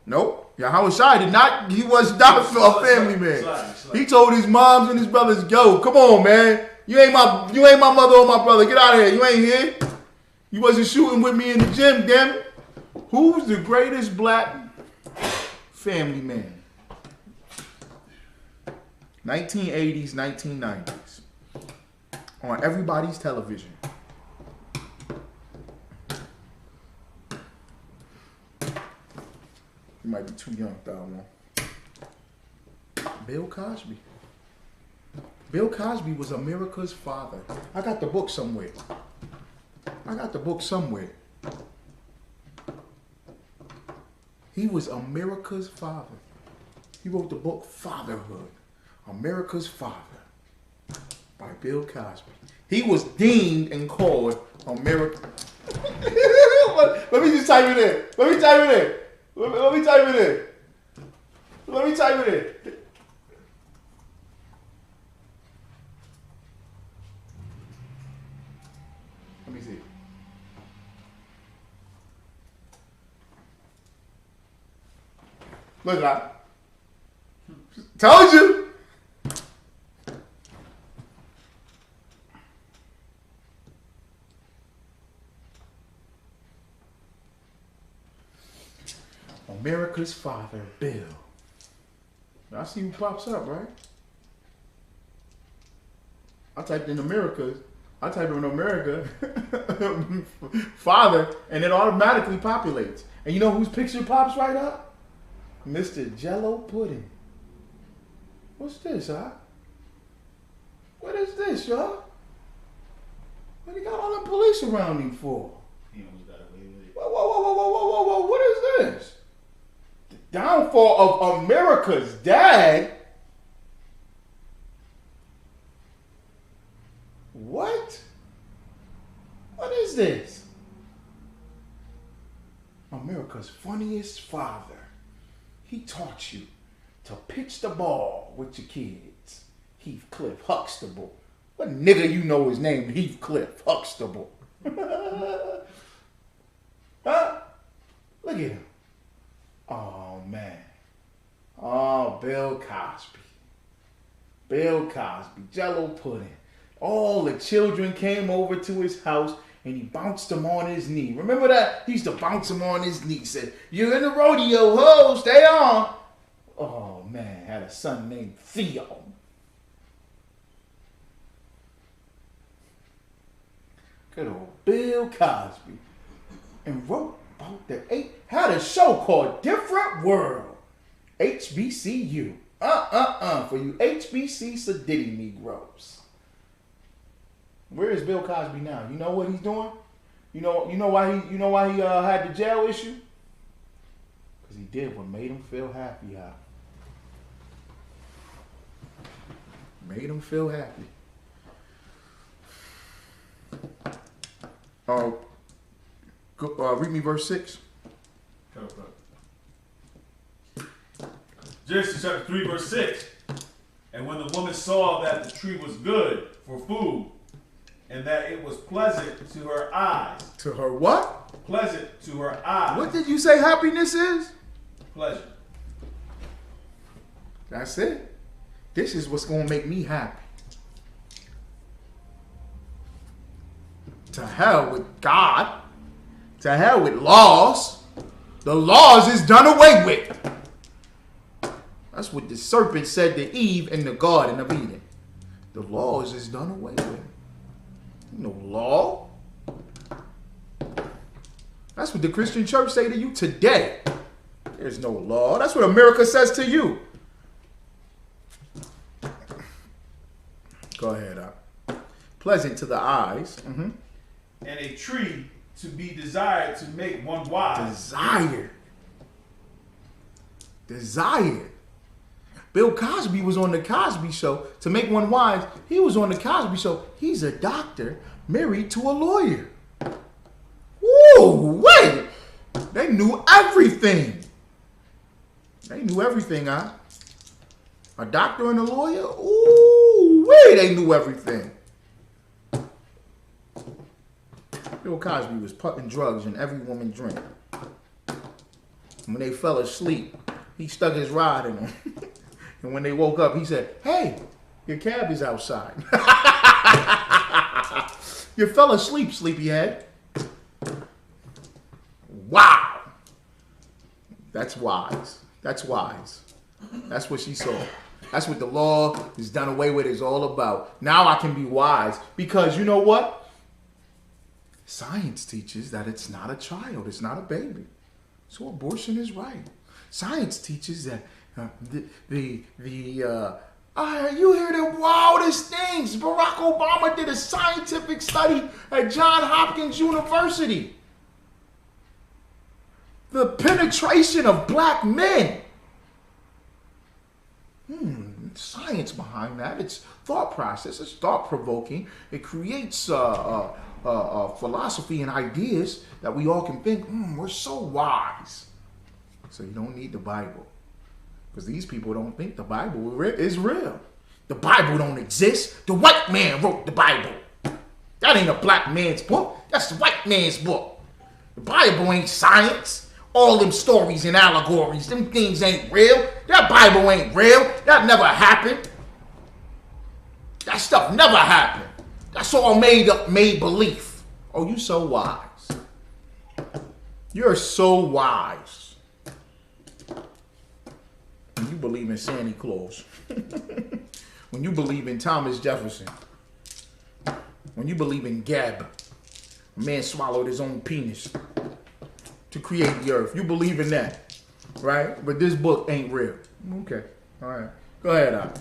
Nope. Yahweh Shai did not. He was not a family man. Slide. He told his moms and his brothers, "Yo, come on, man. You ain't my mother or my brother. Get out of here. You ain't here. You wasn't shooting with me in the gym, damn it." Who's the greatest black family man? 1980s, 1990s. On everybody's television. You might be too young, Dalmo. Bill Cosby. Bill Cosby was America's father. I got the book somewhere. He was America's father. He wrote the book Fatherhood. America's Father by Bill Cosby. He was deemed and called America. Let me just type it in. Let me type it in. Let me see. Look, I told you. America's father, Bill. I see who pops up, right? I typed in America, father, and it automatically populates. And you know whose picture pops right up? Mr. Jello Pudding. What's this, huh? What is this, y'all? What he got all the police around him for? He almost got away with it. Whoa, what is this? The downfall of America's dad? What? What is this? America's funniest father. He taught you to pitch the ball with your kids. Heathcliff Huxtable. What nigga you know his name? Heathcliff Huxtable. Huh? Look at him. Oh, man. Oh, Bill Cosby. Jello Pudding. All the children came over to his house and he bounced them on his knee. Remember that? He used to bounce them on his knee. Said, "You're in the rodeo, ho, stay on." Oh, man. Had a son named Theo. Good old Bill Cosby. And wrote about had a show called Different World. HBCU. For you HBC Sadiddy Negroes. Where is Bill Cosby now? You know what he's doing? You know why he had the jail issue? Because he did what made him feel happy, huh? Made him feel happy. Read me verse 6. Genesis chapter 3, verse 6. And when the woman saw that the tree was good for food, and that it was pleasant to her eyes. To her what? Pleasant to her eyes. What did you say happiness is? Pleasure. That's it. This is what's going to make me happy. To hell with God. To hell with laws. The laws is done away with. That's what the serpent said to Eve in the Garden of Eden. The laws is done away with. No law. That's what the Christian church say to you today. There's no law. That's what America says to you. Go ahead. Pleasant to the eyes. Mm-hmm. And a tree to be desired to make one wise. Desire. Bill Cosby was on the Cosby Show. To make one wise, he was on the Cosby Show. He's a doctor married to a lawyer. Woo, wait. They knew everything. They knew everything, huh? A doctor and a lawyer? Ooh, wait, they knew everything. Bill Cosby was putting drugs in every woman's drink. When they fell asleep, he stuck his rod in them. And when they woke up, he said, "Hey, your cab is outside." You fell asleep, sleepyhead. Wow. That's wise. That's wise. That's what she saw. That's what the law is done away with is all about. Now I can be wise because you know what? Science teaches that it's not a child. It's not a baby. So abortion is right. Science teaches that you hear the wildest things. Barack Obama did a scientific study at Johns Hopkins University. The penetration of black men. Science behind that. It's thought process. It's thought provoking. It creates philosophy and ideas that we all can think, we're so wise. So you don't need the Bible. Because these people don't think the Bible is real. The Bible don't exist. The white man wrote the Bible. That ain't a black man's book. That's the white man's book. The Bible ain't science. All them stories and allegories, them things ain't real. That Bible ain't real. That never happened. That stuff never happened. That's all made up, made belief. Oh, you so wise. You're so wise. When you believe in Santa Claus. When you believe in Thomas Jefferson. When you believe in Gab. A man swallowed his own penis to create the earth. You believe in that. Right? But this book ain't real. Okay. All right. Go ahead, Al.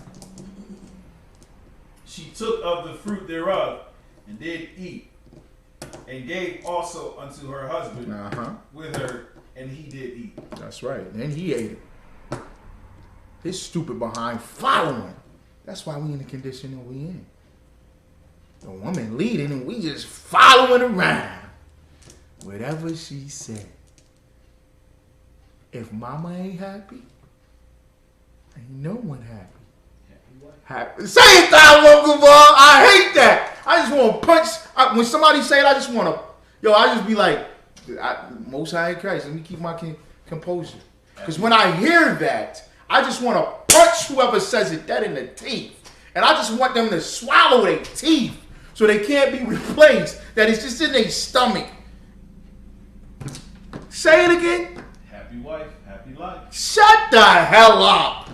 She took of the fruit thereof and did eat, and gave also unto her husband with her, and he did eat. That's right. And he ate it. His stupid behind following. That's why we in the condition that we in. The woman leading and we just following around. Whatever she said. If mama ain't happy, ain't no one happy. Happy. Say it, I hate that. I just want to punch. When somebody say it, I just want to. I just be like, Most High in Christ. Let me keep my composure. Because when I hear that, I just want to punch whoever says it dead in the teeth. And I just want them to swallow their teeth so they can't be replaced. That it's just in their stomach. Say it again. Happy wife, happy life. Shut the hell up.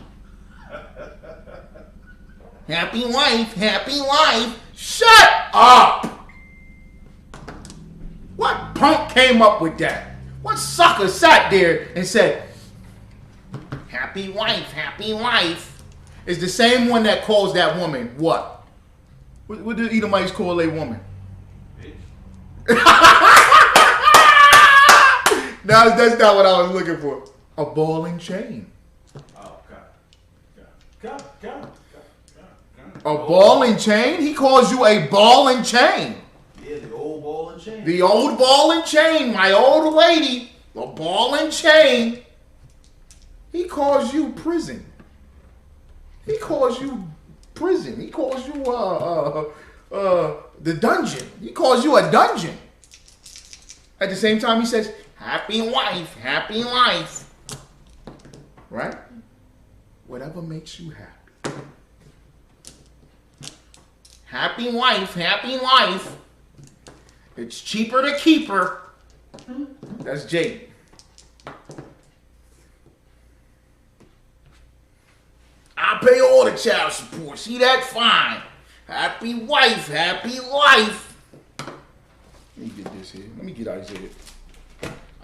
Happy wife, happy life. Shut up. What punk came up with that? What sucker sat there and said, happy wife, happy life? Is the same one that calls that woman what? What do Edomites call a woman? Bitch. No, that's not what I was looking for. A ball and chain. Oh, God. A ball and chain? He calls you a ball and chain. Yeah, the old ball and chain. The old ball and chain, my old lady. The ball and chain. He calls you prison. He calls you prison. He calls you the dungeon. He calls you a dungeon. At the same time, he says, happy wife, happy life. Right? Whatever makes you happy. Happy wife, happy life. It's cheaper to keep her. That's Jake. I pay all the child support. See that? Fine. Happy wife, happy life. Let me get this here. Let me get Isaiah.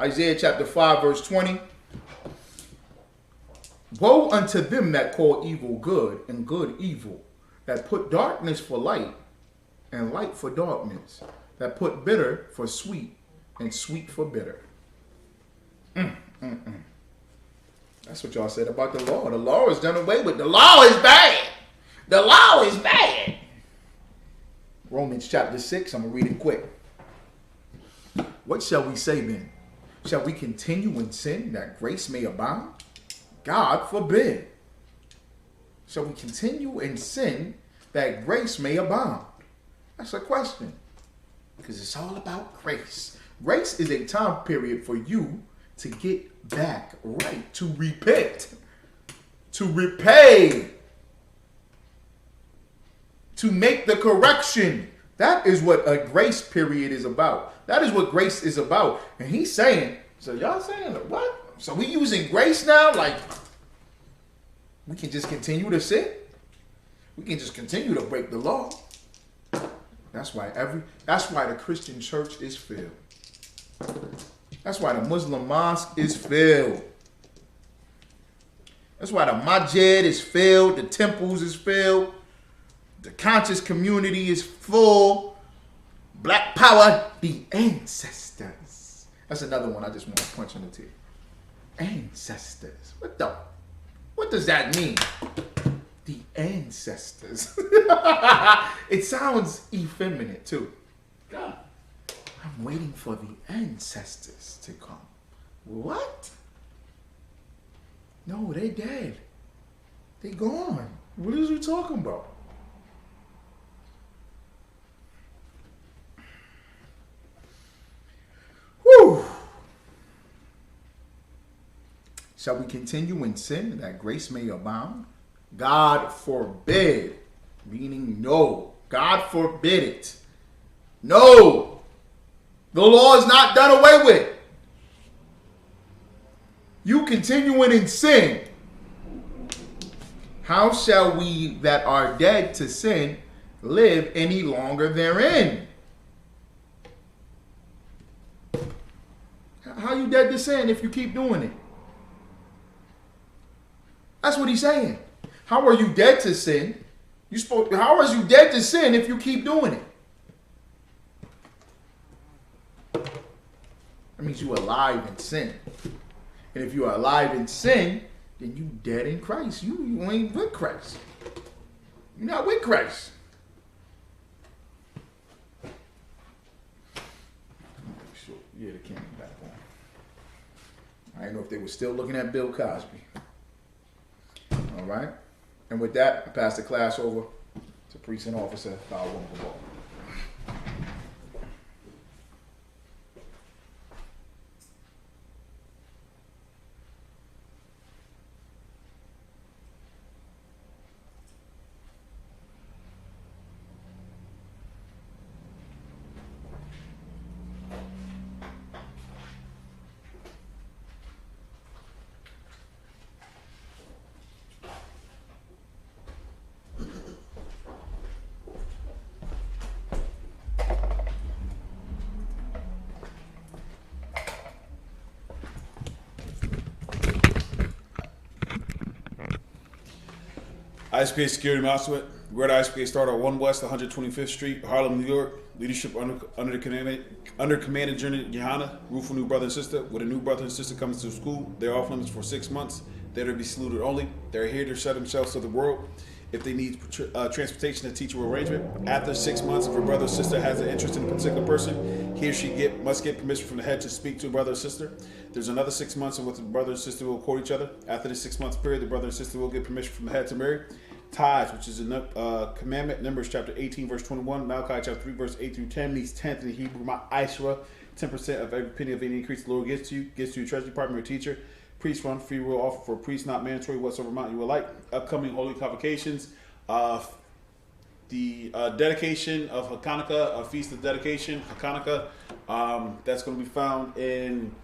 Isaiah chapter 5, verse 20. Woe unto them that call evil good and good evil, that put darkness for light and light for darkness, that put bitter for sweet and sweet for bitter. That's what y'all said about the law. The law is done away with. The law is bad. The law is bad. Romans chapter 6, I'm going to read it quick. What shall we say then? Shall we continue in sin that grace may abound? God forbid. Shall we continue in sin that grace may abound? That's a question. Because it's all about grace. Grace is a time period for you to get back right, to repent, to repay, to make the correction. That is what a grace period is about. That is what grace is about. And he's saying, so y'all saying what? So we using grace now? Like, we can just continue to sin? We can just continue to break the law. That's why the Christian church is filled. That's why the Muslim mosque is filled. That's why the masjid is filled, the temples is filled, the conscious community is full. Black power, the ancestors. That's another one I just want to punch in the teeth. Ancestors. What does that mean? The ancestors. It sounds effeminate too. God, I'm waiting for the ancestors to come. What? No, they dead. They gone. What is you talking about? Whew. Shall we continue in sin that grace may abound? God forbid. Meaning no. God forbid it. No. The law is not done away with. You continuing in sin. How shall we that are dead to sin live any longer therein? How you dead to sin if you keep doing it? That's what he's saying. How are you dead to sin? How are you dead to sin if you keep doing it? That means you're alive in sin. And if you're alive in sin, then you dead in Christ. You ain't with Christ. You're not with Christ. Sure. Yeah, the camera back on. I didn't know if they were still looking at Bill Cosby. All right. And with that, I pass the class over to Precinct Officer Kyle Wonderful. ISPA Security Mouselet. We're at ISPA start at 1 West 125th Street, Harlem, New York. Leadership under command of Journey Johanna, Rufus new brother and sister. With a new brother and sister coming to school, they're off limits for 6 months. They're to be saluted only. They're here to show themselves to the world. If they need transportation and teacher arrangement, after 6 months, if a brother or sister has an interest in a particular person, he or she must get permission from the head to speak to a brother or sister. There's another 6 months in which the brother and sister will court each other. After the 6 month period, the brother and sister will get permission from the head to marry. tithes, which is a commandment. Numbers chapter 18, verse 21. Malachi chapter 3, verse 8 through 10 means tenth in Hebrew. My Aishra, 10% of every penny of any increase the Lord gives to you, treasury department or teacher. Priest run, free will offer for a priest, not mandatory, whatsoever amount you would like. Upcoming holy convocations. The dedication of Hanukkah, a feast of dedication, Hanukkah, that's going to be found in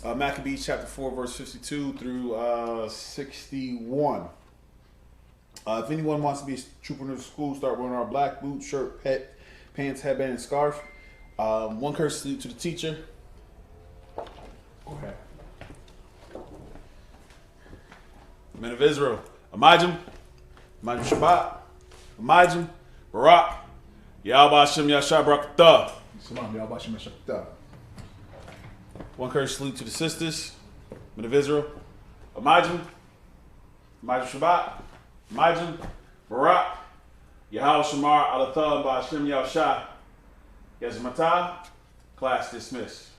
Maccabees chapter 4, verse 52 through 61. If anyone wants to be a trooper in the school, start wearing our black boots, shirt, pants, headband, and scarf. One curse salute to the teacher. Okay. Men of Israel, Amajim, Shabbat, Amajim, Barak, Yahweh Hashem Yashar Barakatah. Salam, Yahweh Hashem Yashar. One curse salute to the sisters, men of Israel, Amajim, Shabbat, Amajim, Barak, Yahweh Shamar Alatah Ba'Hashem Yashar. Yazmatah, class dismissed.